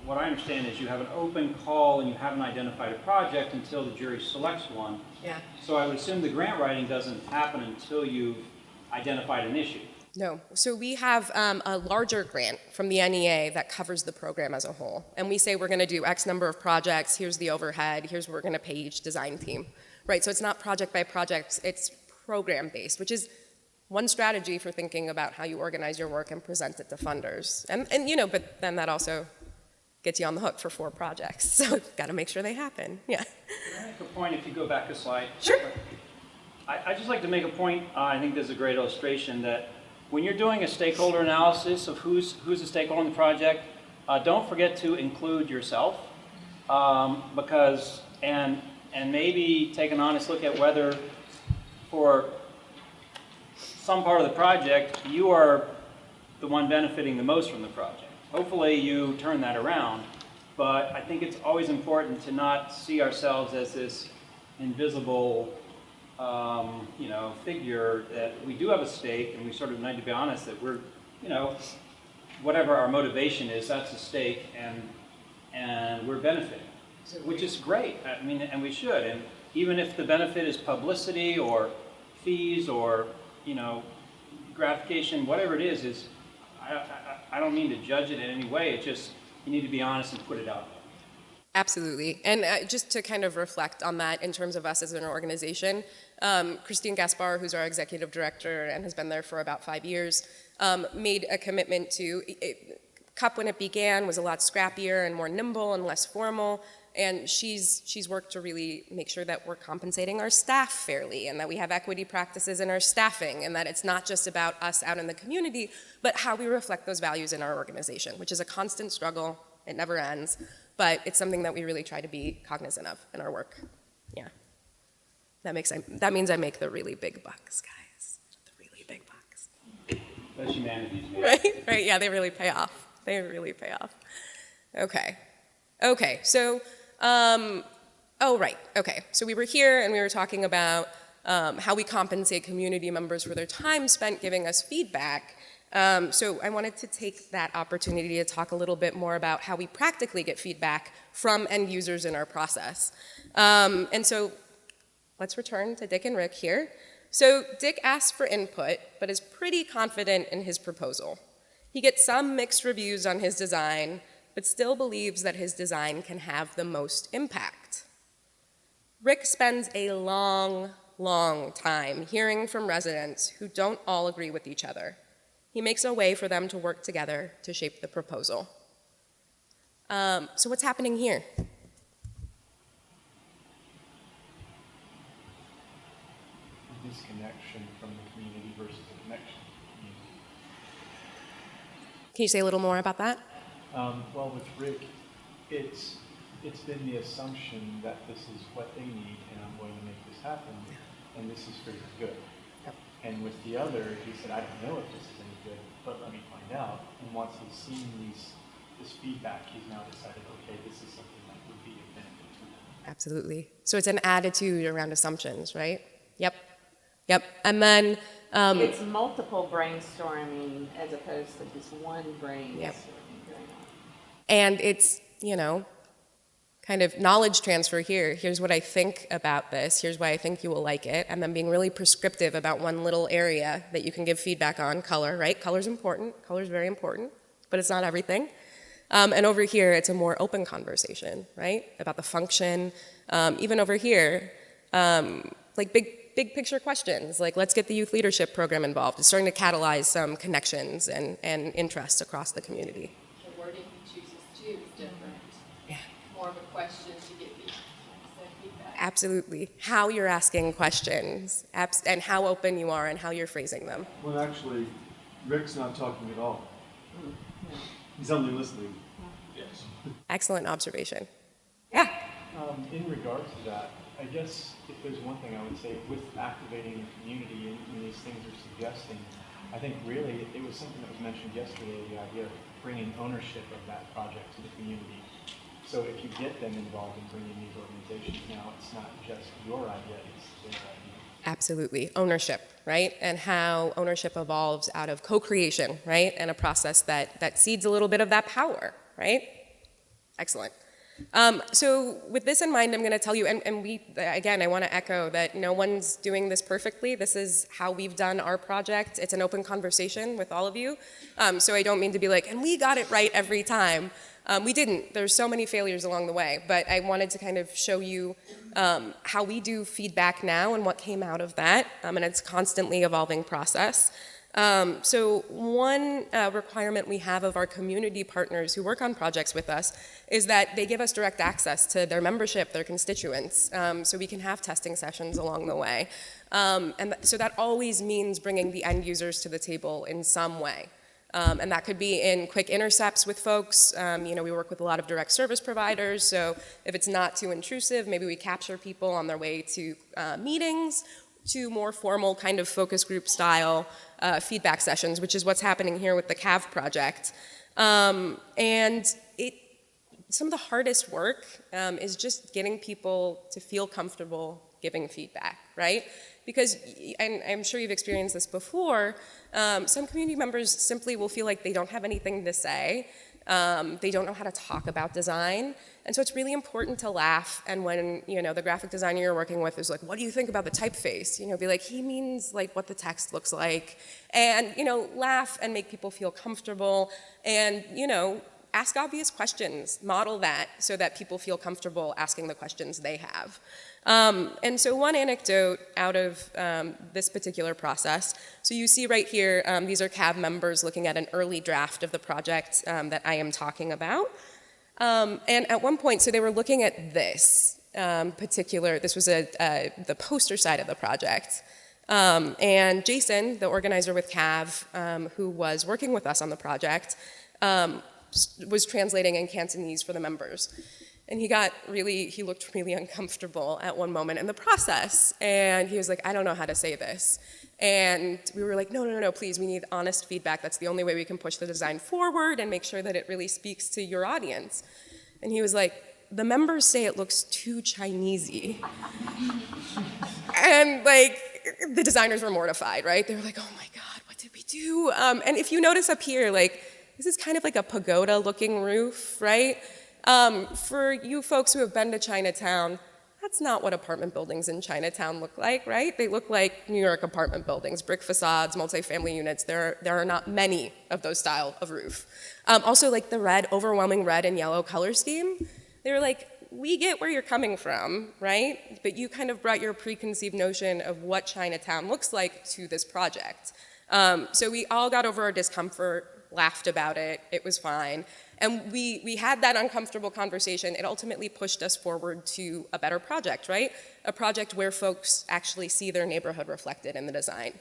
what I understand is you have an open call and you haven't identified a project until the jury selects one. Yeah. So I would assume the grant writing doesn't happen until you've identified an issue. No. So we have a larger grant from the NEA that covers the program as a whole. And we say we're going to do X number of projects, here's the overhead, here's what we're going to pay each design team. Right? So it's not project by project, it's program based, which is one strategy for thinking about how you organize your work and present it to funders. And but then that also gets you on the hook for 4 projects. So got to make sure they happen. Yeah. Can I make a point if you go back a slide? Sure. I'd just like to make a point, I think this is a great illustration, that when you're doing a stakeholder analysis of who's a stakeholder in the project, don't forget to include yourself, because, and maybe take an honest look at whether for some part of the project, you are the one benefiting the most from the project. Hopefully you turn that around, but I think it's always important to not see ourselves as this invisible figure, that we do have a stake, and we sort of need to be honest that we're, whatever our motivation is, that's a stake, and we're benefiting, which is great. I mean, and we should. And even if the benefit is publicity or fees or, gratification, whatever it is I don't mean to judge it in any way. It's just you need to be honest and put it out there. Absolutely. And just to kind of reflect on that in terms of us as an organization, Christine Gaspar, who's our executive director and has been there for about 5 years, made a commitment to, CUP when it began was a lot scrappier and more nimble and less formal, and she's worked to really make sure that we're compensating our staff fairly and that we have equity practices in our staffing and that it's not just about us out in the community, but how we reflect those values in our organization, which is a constant struggle. It never ends. But it's something that we really try to be cognizant of in our work. Yeah. That means I make the really big bucks, guys. The really big bucks. That's humanities, man. Right, yeah, they really pay off. They really pay off. Okay, so, so we were here and we were talking about how we compensate community members for their time spent giving us feedback. So I wanted to take that opportunity to talk a little bit more about how we practically get feedback from end users in our process. And so let's return to Dick and Rick here. So Dick asks for input, but is pretty confident in his proposal. He gets some mixed reviews on his design, but still believes that his design can have the most impact. Rick spends a long time hearing from residents who don't all agree with each other. He makes a way for them to work together to shape the proposal. So what's happening here? Disconnection from the community versus a connection to the community. Can you say a little more about that? Well, with Rick, it's been the assumption that this is what they need and I'm going to make this happen and this is for your good. Yep. And with the other, he said, I don't know if this is any good, but let me find out. And once he's seen this feedback, he's now decided, okay, this is something that would be a benefit to them. Absolutely. So it's an attitude around assumptions, right? Yep. And then It's multiple brainstorming as opposed to just one brainstorming going on. and it's, kind of knowledge transfer here. Here's what I think about this. Here's why I think you will like it. And then being really prescriptive about one little area that you can give feedback on. Color, right? Color's important. Color's very important, but it's not everything. And over here, it's a more open conversation, right? About the function. Even over here, like big picture questions, like let's get the youth leadership program involved. It's starting to catalyze some connections and interests across the community. The wording he chooses too is different. Yeah. More of a question to get feedback. Absolutely. How you're asking questions and how open you are and how you're phrasing them. Well, actually, Rick's not talking at all. He's only listening. Yes. Excellent observation. Yeah. In regards to that, I guess if there's one thing I would say with activating the community and these things are suggesting, I think really it was something that was mentioned yesterday, the idea of bringing ownership of that project to the community. So if you get them involved in bringing these organizations now, it's not just your idea, it's their idea. Absolutely. Ownership, right? And how ownership evolves out of co-creation, right? And a process that seeds a little bit of that power, right? Excellent. So with this in mind, I'm going to tell you, and we, again, I want to echo that no one's doing this perfectly. This is how we've done our project. It's an open conversation with all of you. So I don't mean to be like, and we got it right every time. We didn't. There's so many failures along the way, but I wanted to kind of show you how we do feedback now and what came out of that, and it's a constantly evolving process. So one requirement we have of our community partners who work on projects with us is that they give us direct access to their membership, their constituents, so we can have testing sessions along the way. So that always means bringing the end users to the table in some way. And that could be in quick intercepts with folks. We work with a lot of direct service providers, so if it's not too intrusive, maybe we capture people on their way to meetings, to more formal kind of focus group style feedback sessions, which is what's happening here with the CAV project. And some of the hardest work is just getting people to feel comfortable giving feedback, right? Because, and I'm sure you've experienced this before, some community members simply will feel like they don't have anything to say. They don't know how to talk about design. And so it's really important to laugh. And when, the graphic designer you're working with is like, what do you think about the typeface? Be like, he means like what the text looks like. And, laugh and make people feel comfortable. And, ask obvious questions. Model that so that people feel comfortable asking the questions they have. And so one anecdote out of this particular process. So you see right here, these are CAV members looking at an early draft of the project that I am talking about. And at one point, so they were looking at this this was the poster side of the project. And Jason, the organizer with CAV, who was working with us on the project, was translating in Cantonese for the members. And he looked really uncomfortable at one moment in the process. And he was like, I don't know how to say this. And we were like, no, please, we need honest feedback. That's the only way we can push the design forward and make sure that it really speaks to your audience. And he was like, the members say it looks too Chinesey. And the designers were mortified, right? They were like, oh my God, what did we do. And if you notice up here, like, this is kind of like a pagoda-looking roof, right? For you folks who have been to Chinatown, that's not what apartment buildings in Chinatown look like, right? They look like New York apartment buildings, brick facades, multifamily units. There are not many of those style of roof. Also, like the overwhelming red and yellow color scheme, they were like, we get where you're coming from, right? But you kind of brought your preconceived notion of what Chinatown looks like to this project. So we all got over our discomfort, laughed about it, it was fine. And we had that uncomfortable conversation. It ultimately pushed us forward to a better project, right? A project where folks actually see their neighborhood reflected in the design.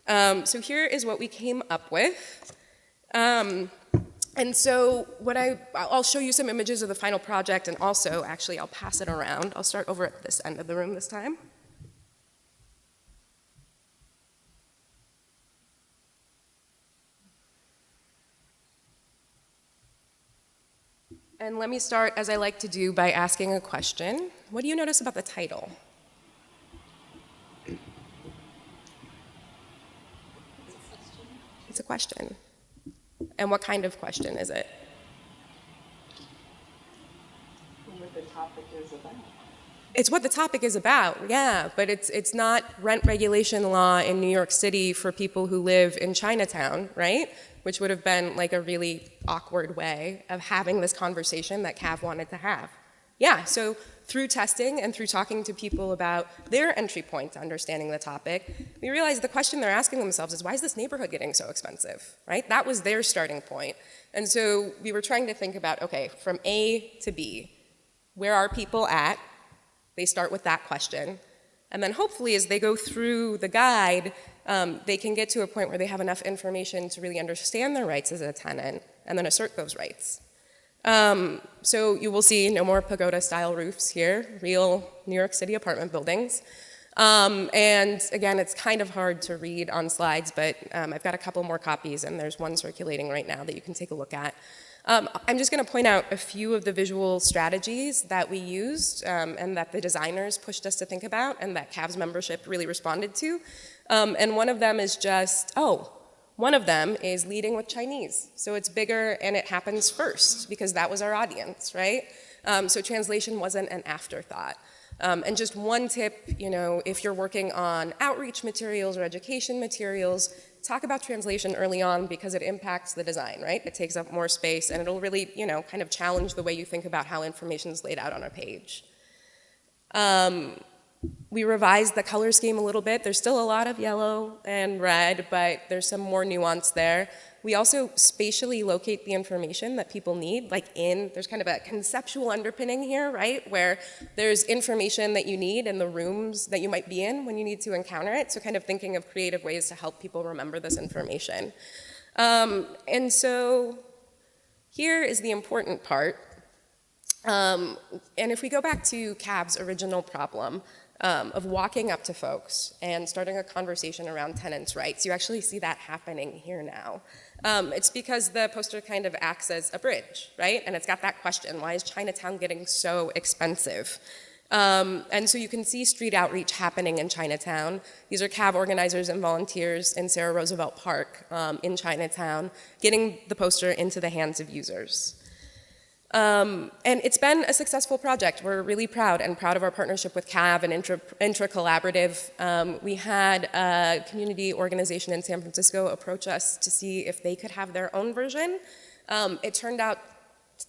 So here is what we came up with. And so I'll show you some images of the final project, and also, actually, I'll pass it around. I'll start over at this end of the room this time. And let me start, as I like to do, by asking a question. What do you notice about the title? It's a question. And what kind of question is it? What the topic is about. It's what the topic is about, yeah, but it's not rent regulation law in New York City for people who live in Chinatown, right? Which would have been like a really awkward way of having this conversation that Cav wanted to have. Yeah, so through testing and through talking to people about their entry point to understanding the topic, we realized the question they're asking themselves is, why is this neighborhood getting so expensive, right? That was their starting point. And so we were trying to think about, okay, from A to B, where are people at? They start with that question. And then hopefully as they go through the guide, they can get to a point where they have enough information to really understand their rights as a tenant and then assert those rights. So you will see no more pagoda-style roofs here, real New York City apartment buildings. And again, it's kind of hard to read on slides, but I've got a couple more copies, and there's one circulating right now that you can take a look at. I'm just going to point out a few of the visual strategies that we used and that the designers pushed us to think about and that CAV's membership really responded to. And one of them is one of them is leading with Chinese. So it's bigger and it happens first because that was our audience, right? So translation wasn't an afterthought. And just one tip, if you're working on outreach materials or education materials, talk about translation early on because it impacts the design, right? It takes up more space and it'll really, kind of challenge the way you think about how information is laid out on a page. We revised the color scheme a little bit. There's still a lot of yellow and red, but there's some more nuance there. We also spatially locate the information that people need, there's kind of a conceptual underpinning here, right? Where there's information that you need in the rooms that you might be in when you need to encounter it. So kind of thinking of creative ways to help people remember this information. And so here is the important part. And if we go back to CAV's original problem, of walking up to folks and starting a conversation around tenants' rights. You actually see that happening here now. It's because the poster kind of acts as a bridge, right? And it's got that question, why is Chinatown getting so expensive? And so you can see street outreach happening in Chinatown. These are CAV organizers and volunteers in Sarah Roosevelt Park in Chinatown, getting the poster into the hands of users. And it's been a successful project. We're really proud of our partnership with CAV and Intra Collaborative. We had a community organization in San Francisco approach us to see if they could have their own version. It turned out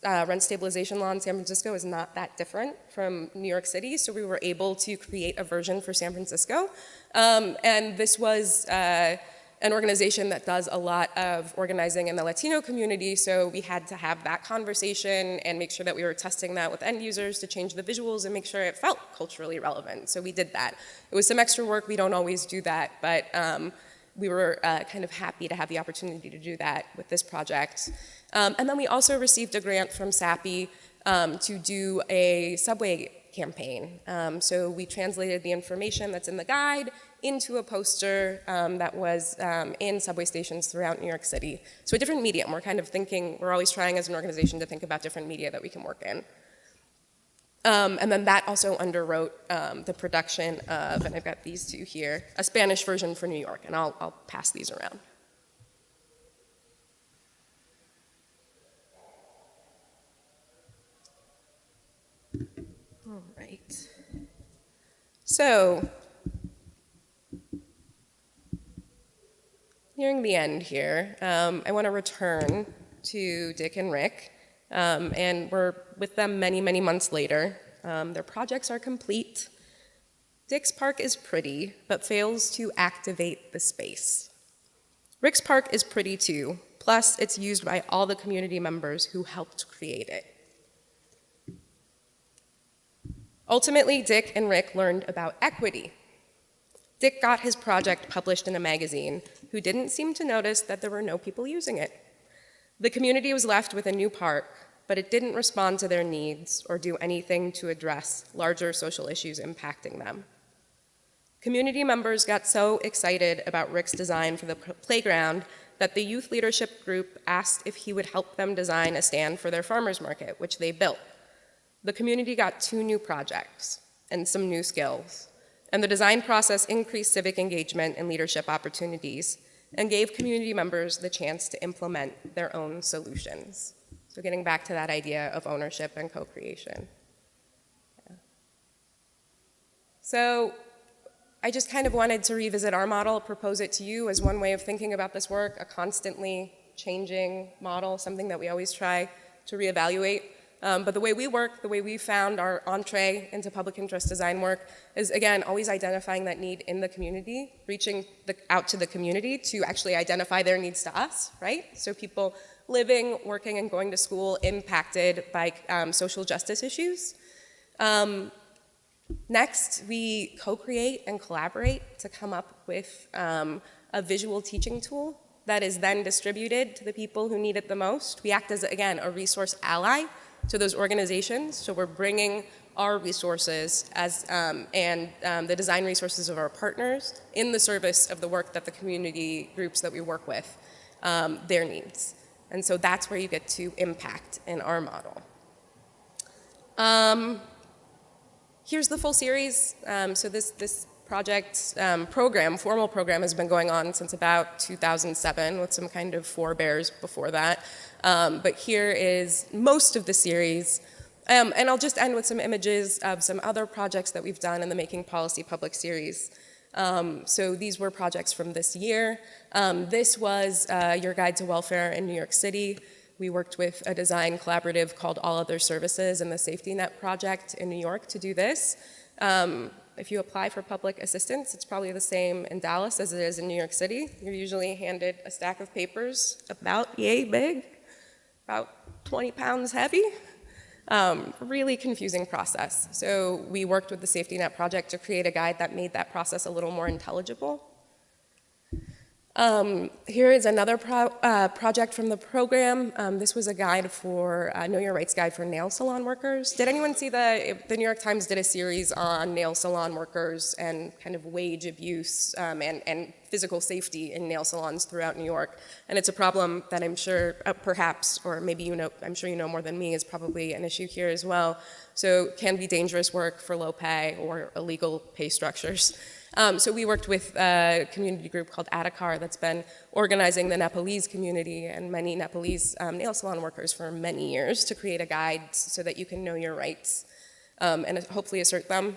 rent stabilization law in San Francisco is not that different from New York City, so we were able to create a version for San Francisco. And this was an organization that does a lot of organizing in the Latino community, so we had to have that conversation and make sure that we were testing that with end users to change the visuals and make sure it felt culturally relevant. So we did that. It was some extra work. We don't always do that, but we were kind of happy to have the opportunity to do that with this project. And then we also received a grant from SAPI to do a subway campaign. So we translated the information that's in the guide into a poster that was in subway stations throughout New York City. So a different medium. We're kind of thinking, we're always trying as an organization to think about different media that we can work in. And then that also underwrote the production of, and I've got these two here, a Spanish version for New York, and I'll pass these around. All right. So, nearing the end here, I want to return to Dick and Rick, and we're with them many, many months later. Their projects are complete. Dick's park is pretty, but fails to activate the space. Rick's park is pretty too, plus it's used by all the community members who helped create it. Ultimately, Dick and Rick learned about equity. Dick got his project published in a magazine, who didn't seem to notice that there were no people using it. The community was left with a new park, but it didn't respond to their needs or do anything to address larger social issues impacting them. Community members got so excited about Rick's design for the playground that the youth leadership group asked if he would help them design a stand for their farmers market, which they built. The community got 2 new projects and some new skills, and the design process increased civic engagement and leadership opportunities and gave community members the chance to implement their own solutions. So getting back to that idea of ownership and co-creation. Yeah. So I just kind of wanted to revisit our model, propose it to you as one way of thinking about this work, a constantly changing model, something that we always try to reevaluate. But the way we work, the way we found our entree into public interest design work is, again, always identifying that need in the community, reaching out to the community to actually identify their needs to us, right? So people living, working, and going to school impacted by social justice issues. Next, we co-create and collaborate to come up with a visual teaching tool that is then distributed to the people who need it the most. We act as, again, a resource ally to those organizations. So we're bringing our resources and the design resources of our partners in the service of the work that the community groups that we work with, their needs. And so that's where you get to impact in our model. Here's the full series. So this project formal program has been going on since about 2007 with some kind of forebears before that. But here is most of the series. And I'll just end with some images of some other projects that we've done in the Making Policy Public series. So these were projects from this year. This was Your Guide to Welfare in New York City. We worked with a design collaborative called All Other Services and the Safety Net Project in New York to do this. If you apply for public assistance, it's probably the same in Dallas as it is in New York City. You're usually handed a stack of papers about yay big, about 20 pounds heavy. Really confusing process. So we worked with the Safety Net Project to create a guide that made that process a little more intelligible. Here is another project from the program. This was a guide for, Know Your Rights guide for nail salon workers. Did anyone see the New York Times did a series on nail salon workers and kind of wage abuse and physical safety in nail salons throughout New York? And it's a problem that I'm sure perhaps, or maybe you know, I'm sure you know more than me, is probably an issue here as well. So can be dangerous work for low pay or illegal pay structures. So we worked with a community group called Adhikar that's been organizing the Nepalese community and many Nepalese nail salon workers for many years to create a guide so that you can know your rights and hopefully assert them.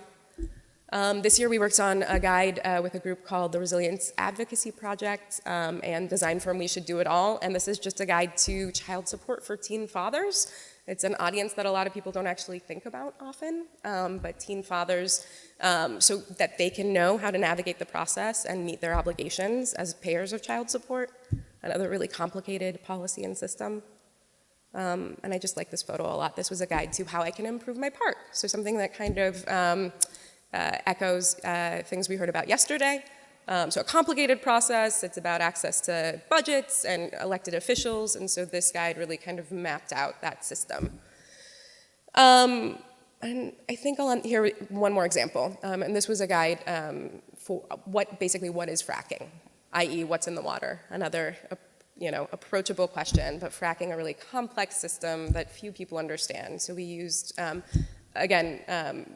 This year we worked on a guide with a group called the Resilience Advocacy Project and design firm We Should Do It All, and this is just a guide to child support for teen fathers. It's an audience that a lot of people don't actually think about often, but teen fathers, so that they can know how to navigate the process and meet their obligations as payers of child support, another really complicated policy and system. And I just like this photo a lot. This was a guide to how I can improve my park. So something that kind of echoes things we heard about yesterday. So a complicated process, it's about access to budgets and elected officials, and so this guide really kind of mapped out that system. And I think I'll end here one more example, and this was a guide for what is fracking, i.e. what's in the water, another approachable question, but fracking a really complex system that few people understand. So we used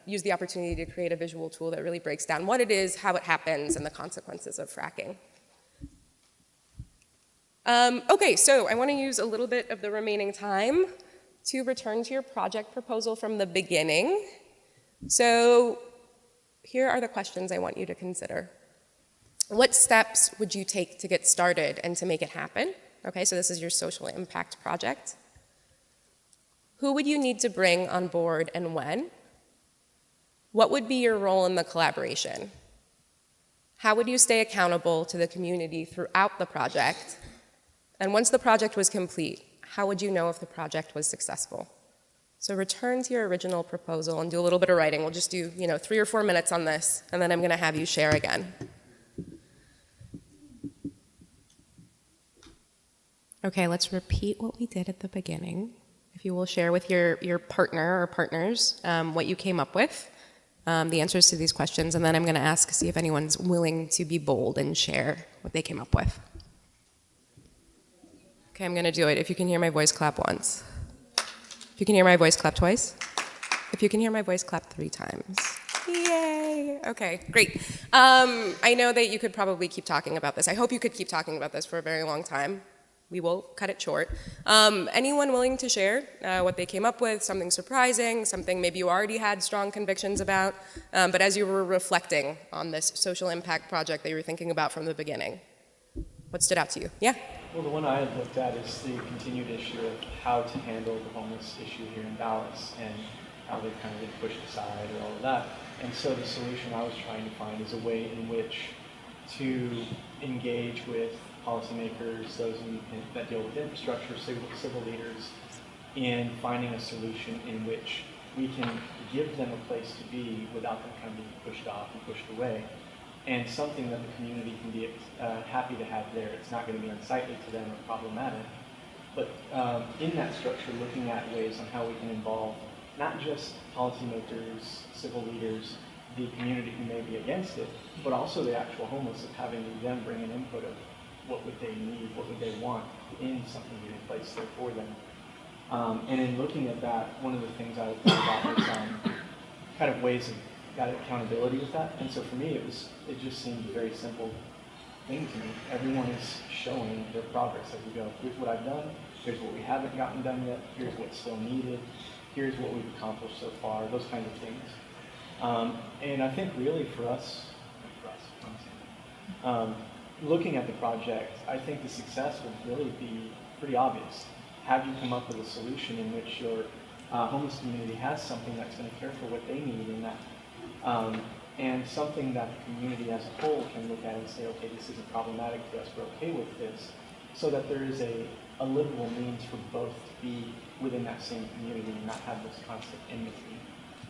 use the opportunity to create a visual tool that really breaks down what it is, how it happens, and the consequences of fracking. Okay, so I want to use a little bit of the remaining time to return to your project proposal from the beginning. So here are the questions I want you to consider. What steps would you take to get started and to make it happen? Okay, so this is your social impact project. Who would you need to bring on board and when? What would be your role in the collaboration? How would you stay accountable to the community throughout the project? And once the project was complete, how would you know if the project was successful? So return to your original proposal and do a little bit of writing. We'll just do, 3 or 4 minutes on this, and then I'm going to have you share again. Okay, let's repeat what we did at the beginning. If you will share with your partner or partners what you came up with, the answers to these questions, and then I'm going to see if anyone's willing to be bold and share what they came up with. Okay, I'm going to do it. If you can hear my voice, clap once. If you can hear my voice, clap twice. If you can hear my voice, clap 3 times. Yay! Okay, great. I know that you could probably keep talking about this. I hope you could keep talking about this for a very long time. We will cut it short. Anyone willing to share what they came up with, something surprising, something maybe you already had strong convictions about, but as you were reflecting on this social impact project that you were thinking about from the beginning, what stood out to you? Yeah? Well, the one I had looked at is the continued issue of how to handle the homeless issue here in Dallas and how they've kind of been pushed aside and all of that. And so the solution I was trying to find is a way in which to engage with policymakers, those that deal with infrastructure, civil leaders, in finding a solution in which we can give them a place to be without them kind of being pushed off and pushed away, and something that the community can be happy to have there. It's not going to be unsightly to them or problematic, but in that structure, looking at ways on how we can involve not just policymakers, civil leaders, the community who may be against it, but also the actual homeless, of having them bring an input of what would they need, what would they want in something being placed there for them. And in looking at that, one of the things I was thinking about was kind of ways of accountability with that. And so for me, it just seemed a very simple thing to me. Everyone is showing their progress as we go. Here's what I've done. Here's what we haven't gotten done yet. Here's what's still needed. Here's what we've accomplished so far. Those kinds of things. And I think really for us, looking at the project, I think the success would really be pretty obvious. Have you come up with a solution in which your homeless community has something that's going to care for what they need in that, and something that the community as a whole can look at and say, okay, this isn't problematic for us, we're okay with this, so that there is a livable means for both to be within that same community and not have this constant enmity.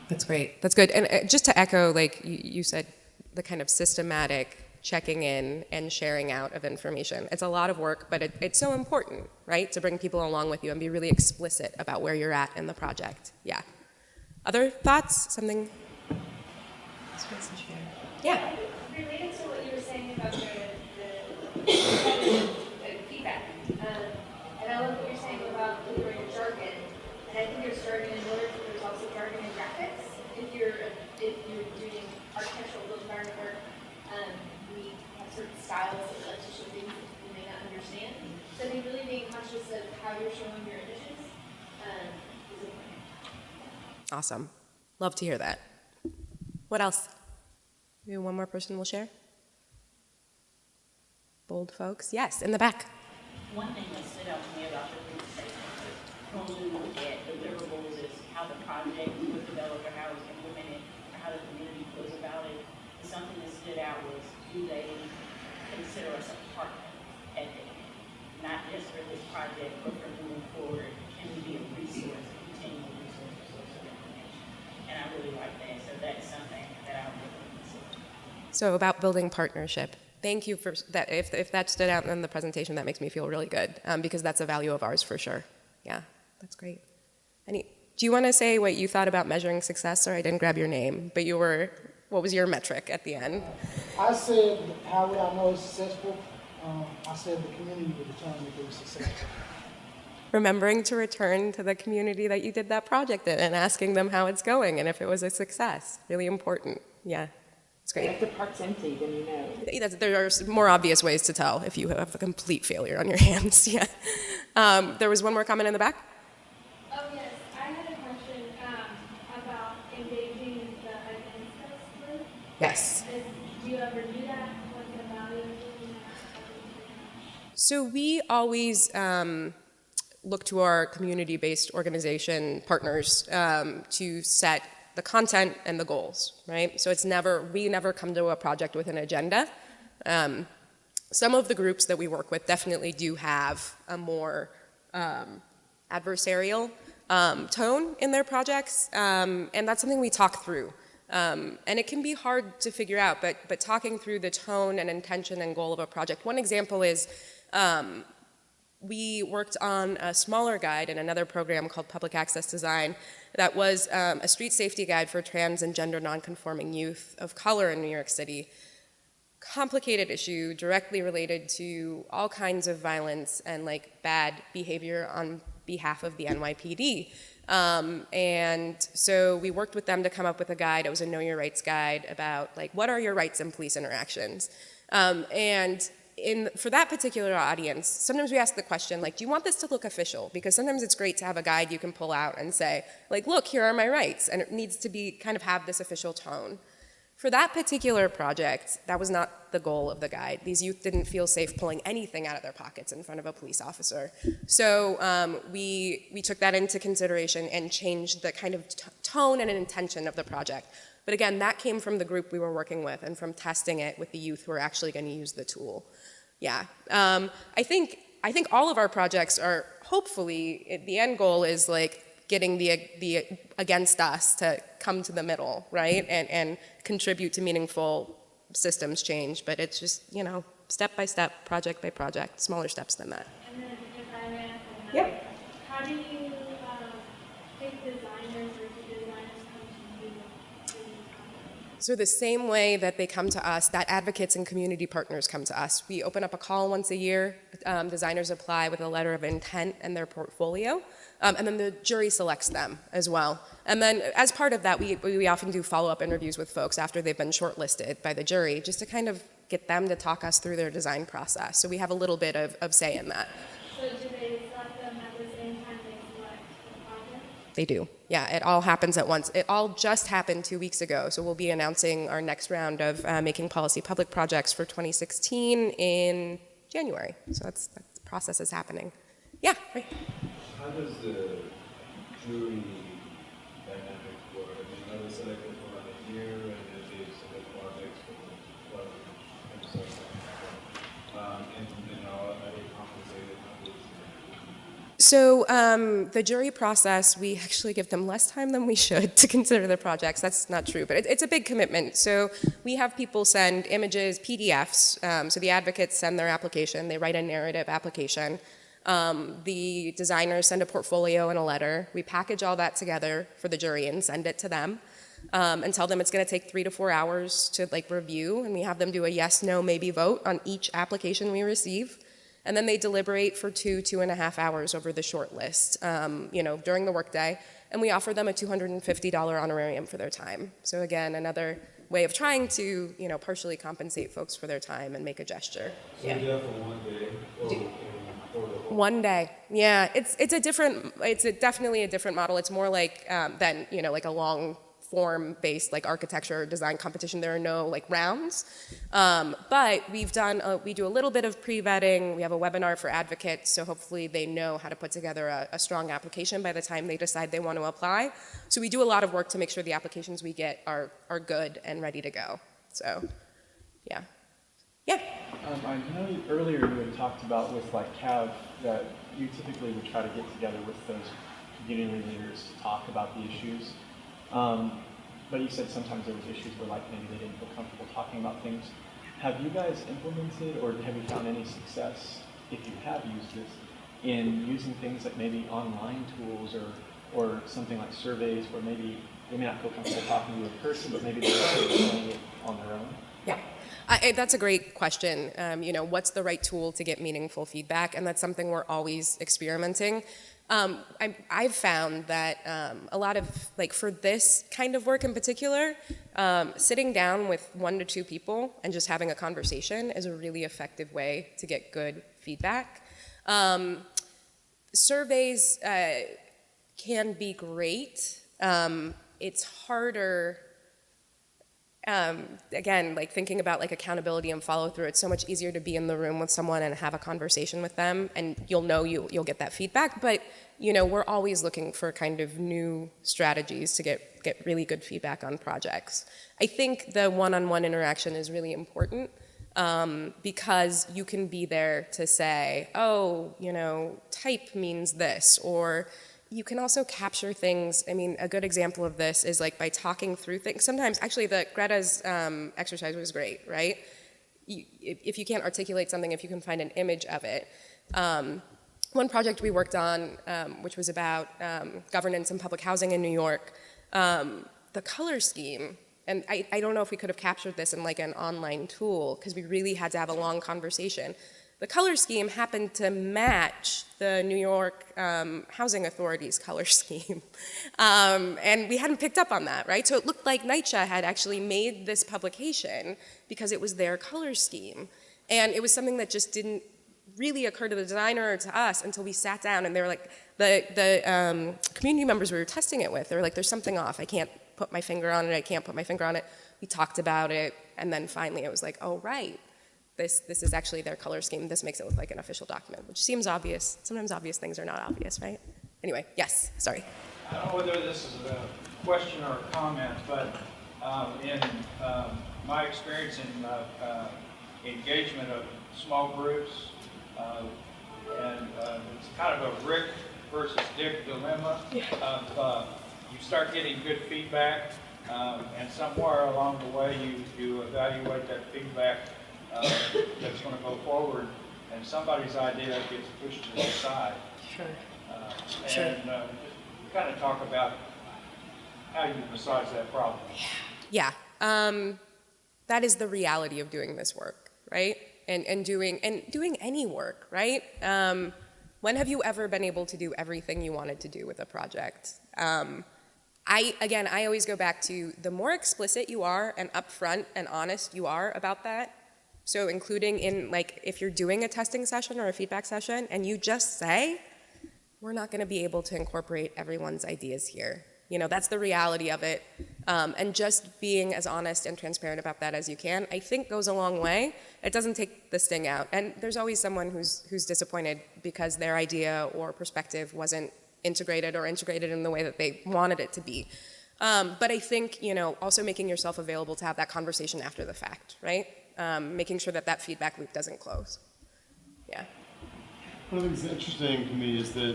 That's great. That's good. And just to echo, like you said, the kind of systematic checking in and sharing out of information. It's a lot of work, but it's so important, right, to bring people along with you and be really explicit about where you're at in the project. Yeah. Other thoughts? Something? Yeah. Related to what you were saying about the feedback, and I love what you're saying about your jargon, and I think there's jargon in words, but there's also jargon in graphics. If you're doing architectural built environment work, we have certain styles of like to show things that you may not understand. So I think really being conscious of how you're showing your images is important. Awesome. Love to hear that. What else? Maybe one more person will share? Bold folks? Yes, in the back. One thing that stood out to me about the group statement when we look at deliverables is how the project was developed or how it was implemented or how the community feels about it. And something that stood out was, do they consider us a partner at the end? Not just for this project, but for moving forward. Can we be a resource, a continual resource for social information? And I really like that. So that's something that I would really consider. So about building partnership. Thank you for that. If that stood out in the presentation, that makes me feel really good because that's a value of ours for sure. Yeah, that's great. Do you want to say what you thought about measuring success? Sorry, I didn't grab your name, but what was your metric at the end? I said, how would I know it's successful? I said the community would determine if it was successful. Remembering to return to the community that you did that project in and asking them how it's going and if it was a success. Really important. Yeah. It's great. If the park's empty, then you know. There are more obvious ways to tell if you have a complete failure on your hands. Yeah. There was one more comment in the back. Oh yes, I had a question about engaging the Yes. Do you ever do that? What's the value of doing that? So we always look to our community-based organization partners to set the content and the goals, right? So we never come to a project with an agenda. Some of the groups that we work with definitely do have a more adversarial tone in their projects, and that's something we talk through. And it can be hard to figure out, but talking through the tone and intention and goal of a project. One example is we worked on a smaller guide in another program called Public Access Design that was a street safety guide for trans and gender nonconforming youth of color in New York City. Complicated issue directly related to all kinds of violence and like bad behavior on behalf of the NYPD. And so we worked with them to come up with a guide. It was a Know Your Rights guide about like what are your rights in police interactions. For that particular audience, sometimes we ask the question like, do you want this to look official? Because sometimes it's great to have a guide you can pull out and say like, look, here are my rights, and it needs to be kind of have this official tone. For that particular project, that was not the goal of the guide. These youth didn't feel safe pulling anything out of their pockets in front of a police officer. So we took that into consideration and changed the kind of tone and intention of the project. But again, that came from the group we were working with and from testing it with the youth who are actually going to use the tool. Yeah, I think all of our projects are hopefully, the end goal is like getting the against us to come to the middle, right? And contribute to meaningful systems change. But it's just, you know, step by step, project by project, smaller steps than that. And then if I may ask another, Yep. how do you pick designers, or do designers come to you? So the same way that they come to us, that advocates and community partners come to us. We open up a call once a year. Designers apply with a letter of intent and their portfolio. And then the jury selects them as well. And then as part of that, we often do follow-up interviews with folks after they've been shortlisted by the jury, just to kind of get them to talk us through their design process. So we have a little bit of say in that. So do they select them at the same time they select the project? They do. Yeah, it all happens at once. It all just happened 2 weeks ago. So we'll be announcing our next round of Making Policy Public projects for 2016 in January. So the process is happening. Yeah, right. How does the jury dynamic work? I mean, are they selected for like a year and then they select projects for 12 and so on? And then are they compensated? So the jury process, we actually give them less time than we should to consider the projects. That's not true, but it's a big commitment. So we have people send images, PDFs. So the advocates send their application. They write a narrative application. The designers send a portfolio and a letter. We package all that together for the jury and send it to them and tell them it's going to take 3 to 4 hours to like review, and we have them do a yes, no, maybe vote on each application we receive. And then they deliberate for 2.5 hours over the short list, during the workday, and we offer them a $250 honorarium for their time. So again, another way of trying to, partially compensate folks for their time and make a gesture. So you do that for 1 day or the whole 1 day. Yeah, it's definitely a different model. It's more like than like a long form based like architecture or design competition. There are no like rounds, but we do a little bit of pre-vetting. We have a webinar for advocates, so hopefully they know how to put together a strong application by the time they decide they want to apply. So we do a lot of work to make sure the applications we get are good and ready to go. So, yeah. I know earlier you had talked about with like CAV that you typically would try to get together with those community leaders to talk about the issues. But you said sometimes there was issues where like maybe they didn't feel comfortable talking about things. Have you guys implemented or have you found any success, if you have used this, in using things like maybe online tools or something like surveys where maybe they may not feel comfortable talking to you in person, but maybe they're doing it on their own? Yeah. That's a great question. What's the right tool to get meaningful feedback? And that's something we're always experimenting. I've found that a lot of, like for this kind of work in particular, sitting down with 1 to 2 people and just having a conversation is a really effective way to get good feedback. Surveys can be great. It's harder. Again, like thinking about like accountability and follow through, it's so much easier to be in the room with someone and have a conversation with them, and you'll get that feedback. But we're always looking for kind of new strategies to get really good feedback on projects. I think the one-on-one interaction is really important because you can be there to say, oh, type means this, or you can also capture things. I mean, a good example of this is like by talking through things. Sometimes, actually, Greta's exercise was great, right? If you can't articulate something, if you can find an image of it. One project we worked on, which was about governance and public housing in New York, the color scheme, and I don't know if we could have captured this in like an online tool, because we really had to have a long conversation. The color scheme happened to match the New York Housing Authority's color scheme. And we hadn't picked up on that, right? So it looked like NYCHA had actually made this publication because it was their color scheme. And it was something that just didn't really occur to the designer or to us until we sat down, and they were like, the community members we were testing it with, they were like, there's something off. I can't put my finger on it. I can't put my finger on it. We talked about it, and then finally it was like, oh, right. This is actually their color scheme. This makes it look like an official document, which seems obvious. Sometimes obvious things are not obvious, right? Anyway, yes, sorry. I don't know whether this is a question or a comment, but in my experience in engagement of small groups, and it's kind of a Rick versus Dick dilemma of you start getting good feedback, and somewhere along the way you evaluate that feedback that's going to go forward, and somebody's idea gets pushed to the side. Sure. And just kind of talk about how you massage that problem. Yeah. That is the reality of doing this work, right? And doing any work, right? When have you ever been able to do everything you wanted to do with a project? I always go back to the more explicit you are and upfront and honest you are about that. So including in, like, if you're doing a testing session or a feedback session and you just say, we're not going to be able to incorporate everyone's ideas here. That's the reality of it. And just being as honest and transparent about that as you can, I think goes a long way. It doesn't take the sting out. And there's always someone who's disappointed because their idea or perspective wasn't integrated in the way that they wanted it to be. But I think, also making yourself available to have that conversation after the fact, right? Making sure that feedback loop doesn't close. Yeah. One of the things that's interesting to me is that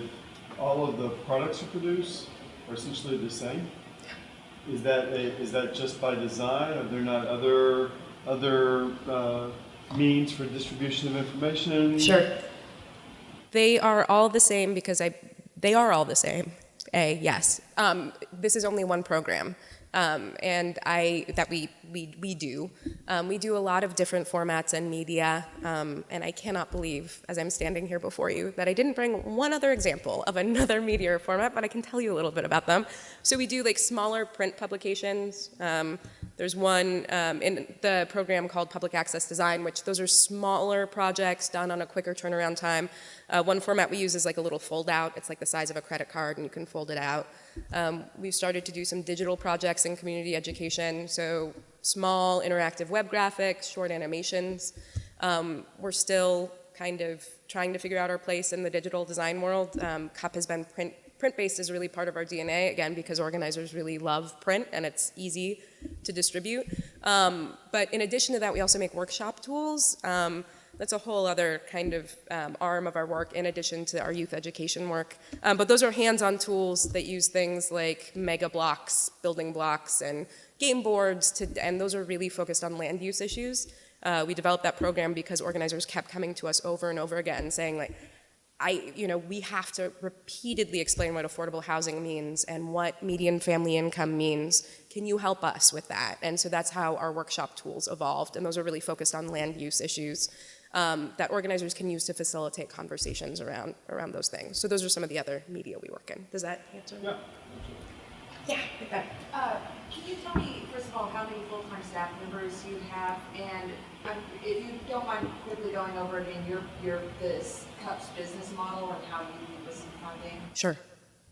all of the products you produce are essentially the same. Is that just by design? Are there not other means for distribution of information? Sure. They are all the same because they are all the same. Yes. This is only one program. And we do. We do a lot of different formats and media, and I cannot believe, as I'm standing here before you, that I didn't bring one other example of another media format, but I can tell you a little bit about them. So we do like smaller print publications. There's one in the program called Public Access Design, which those are smaller projects done on a quicker turnaround time. One format we use is like a little fold out. It's like the size of a credit card and you can fold it out. We've started to do some digital projects in community education, so small interactive web graphics, short animations. We're still kind of trying to figure out our place in the digital design world. CUP has been print-based is really part of our DNA, again, because organizers really love print and it's easy to distribute. But in addition to that, we also make workshop tools. That's a whole other kind of arm of our work in addition to our youth education work. But those are hands-on tools that use things like mega blocks, building blocks, and game boards, and those are really focused on land use issues. We developed that program because organizers kept coming to us over and over again saying, like, we have to repeatedly explain what affordable housing means and what median family income means. Can you help us with that? And so that's how our workshop tools evolved, and those are really focused on land use issues that organizers can use to facilitate conversations around those things. So those are some of the other media we work in. Does that answer? Yeah. Yeah, like that. Can you tell me, first of all, how many full-time staff members you have? And if you don't mind quickly going over again this CUP's business model and how you receive funding? Sure,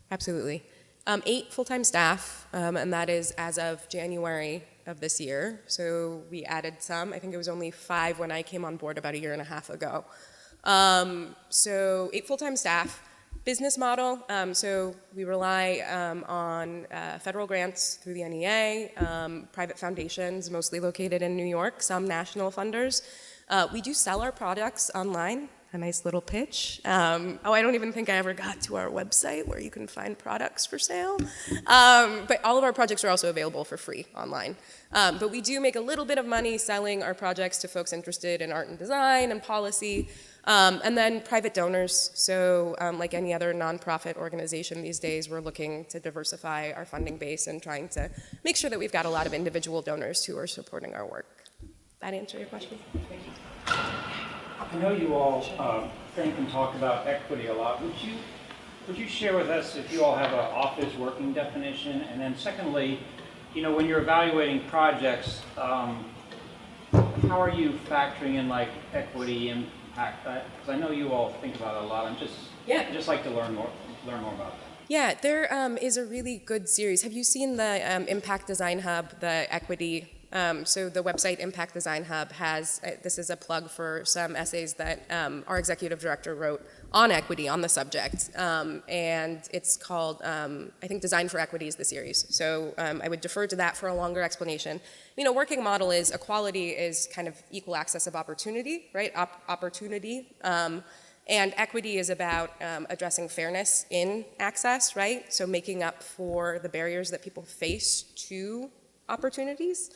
absolutely. 8 full-time staff, and that is as of January of this year. So we added some. I think it was only 5 when I came on board about a year and a half ago. So 8 full-time staff. Business model, so we rely on federal grants through the NEA, private foundations, mostly located in New York, some national funders. We do sell our products online, a nice little pitch. I don't even think I ever got to our website where you can find products for sale. But all of our projects are also available for free online. But we do make a little bit of money selling our projects to folks interested in art and design and policy. And then private donors, so like any other nonprofit organization these days, we're looking to diversify our funding base and trying to make sure that we've got a lot of individual donors who are supporting our work. That answer your question? I know you all think and talk about equity a lot. Would you share with us if you all have an office working definition? And then secondly, when you're evaluating projects, how are you factoring in like equity impact? Because I know you all think about it a lot. I'd just like to learn more about that. Yeah, there is a really good series. Have you seen the Impact Design Hub, the equity? So the website Impact Design Hub has, this is a plug for some essays that our executive director wrote on equity, on the subject. And it's called, I think Design for Equity is the series. So I would defer to that for a longer explanation. Working model is equality is kind of equal access of opportunity, right? Opportunity. And equity is about addressing fairness in access, right? So making up for the barriers that people face to opportunities.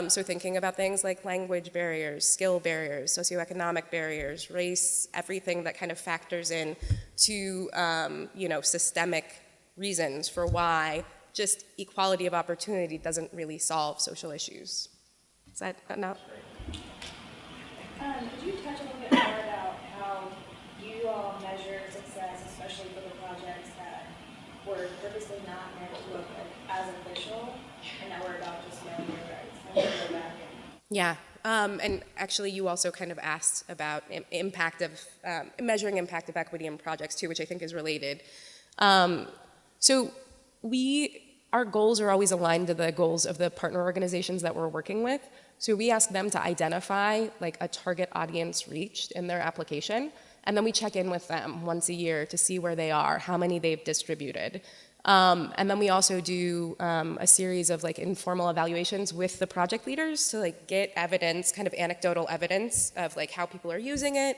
So thinking about things like language barriers, skill barriers, socioeconomic barriers, race, everything that kind of factors in to systemic reasons for why just equality of opportunity doesn't really solve social issues. Is that enough? Could you touch a little bit more about how you all measure success, especially for the projects that were purposely not meant to look as official, and that were about just knowing your rights? Yeah, and actually you also kind of asked about measuring impact of equity in projects too, which I think is related. So our goals are always aligned to the goals of the partner organizations that we're working with. So we ask them to identify like a target audience reached in their application, and then we check in with them once a year to see where they are, how many they've distributed. And then we also do a series of like informal evaluations with the project leaders to like get evidence, kind of anecdotal evidence of like how people are using it.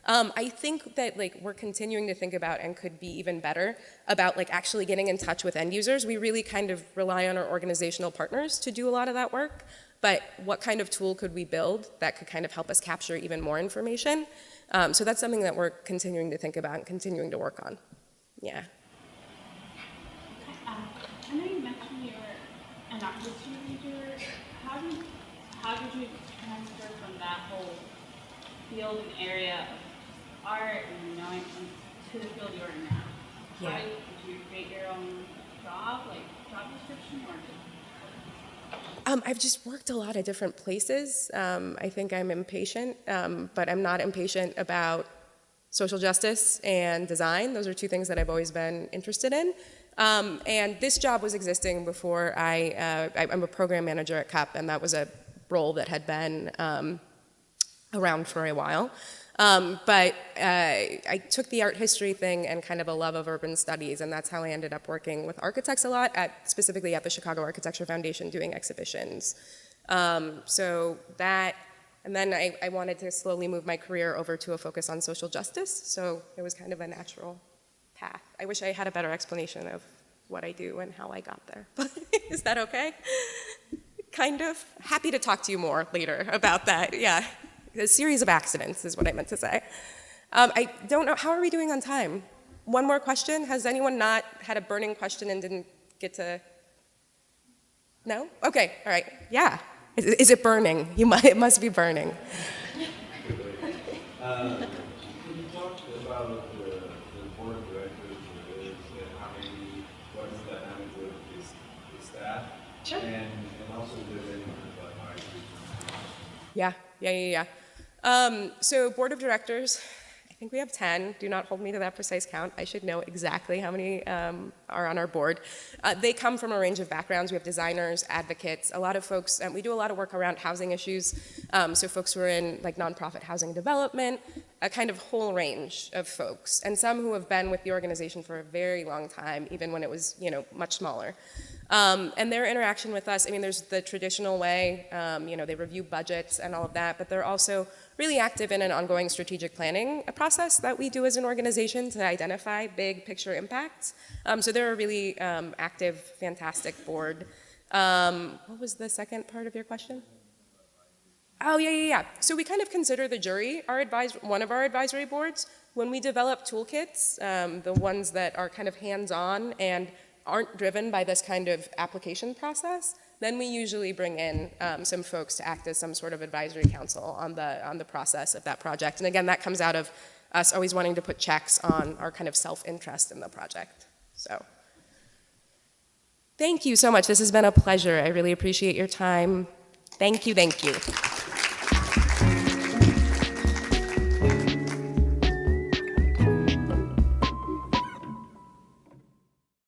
I think that like we're continuing to think about and could be even better about like actually getting in touch with end users. We really kind of rely on our organizational partners to do a lot of that work, but what kind of tool could we build that could kind of help us capture even more information? So that's something that we're continuing to think about and continuing to work on. Yeah. I know you mentioned you were an art history major. How did you transfer from that whole field and area of art and knowing to the field you are in now? Yeah. Did you create your own job description, or? I've just worked a lot of different places. I think I'm impatient, but I'm not impatient about social justice and design. Those are two things that I've always been interested in. And this job was existing before I'm a program manager at CUP, and that was a role that had been around for a while. But I took the art history thing and kind of a love of urban studies, and that's how I ended up working with architects a lot, specifically at the Chicago Architecture Foundation doing exhibitions. So that, and then I wanted to slowly move my career over to a focus on social justice, so it was kind of a natural path. I wish I had a better explanation of what I do and how I got there, but is that okay? Kind of. Happy to talk to you more later about that, yeah. A series of accidents is what I meant to say. I don't know, how are we doing on time? One more question? Has anyone not had a burning question and didn't get to? No? Okay, all right, yeah. Is it burning? It must be burning. Can you talk about the board of directors and how many, what is the dynamic with the staff? Sure. And also if there's any like hierarchy. Yeah. So board of directors, I think we have 10. Do not hold me to that precise count. I should know exactly how many are on our board. They come from a range of backgrounds. We have designers, advocates, a lot of folks. We do a lot of work around housing issues. So folks who are in like nonprofit housing development, a kind of whole range of folks, and some who have been with the organization for a very long time, even when it was, you know, much smaller. And their interaction with us, I mean, there's the traditional way, you know, they review budgets and all of that, but they're also really active in an ongoing strategic planning process that we do as an organization to identify big picture impacts. So they're a really active, fantastic board. What was the second part of your question? Oh, yeah. So we kind of consider the jury one of our advisory boards. When we develop toolkits, the ones that are kind of hands-on and aren't driven by this kind of application process, then we usually bring in some folks to act as some sort of advisory council on the process of that project. And again, that comes out of us always wanting to put checks on our kind of self-interest in the project. So thank you so much. This has been a pleasure. I really appreciate your time. Thank you.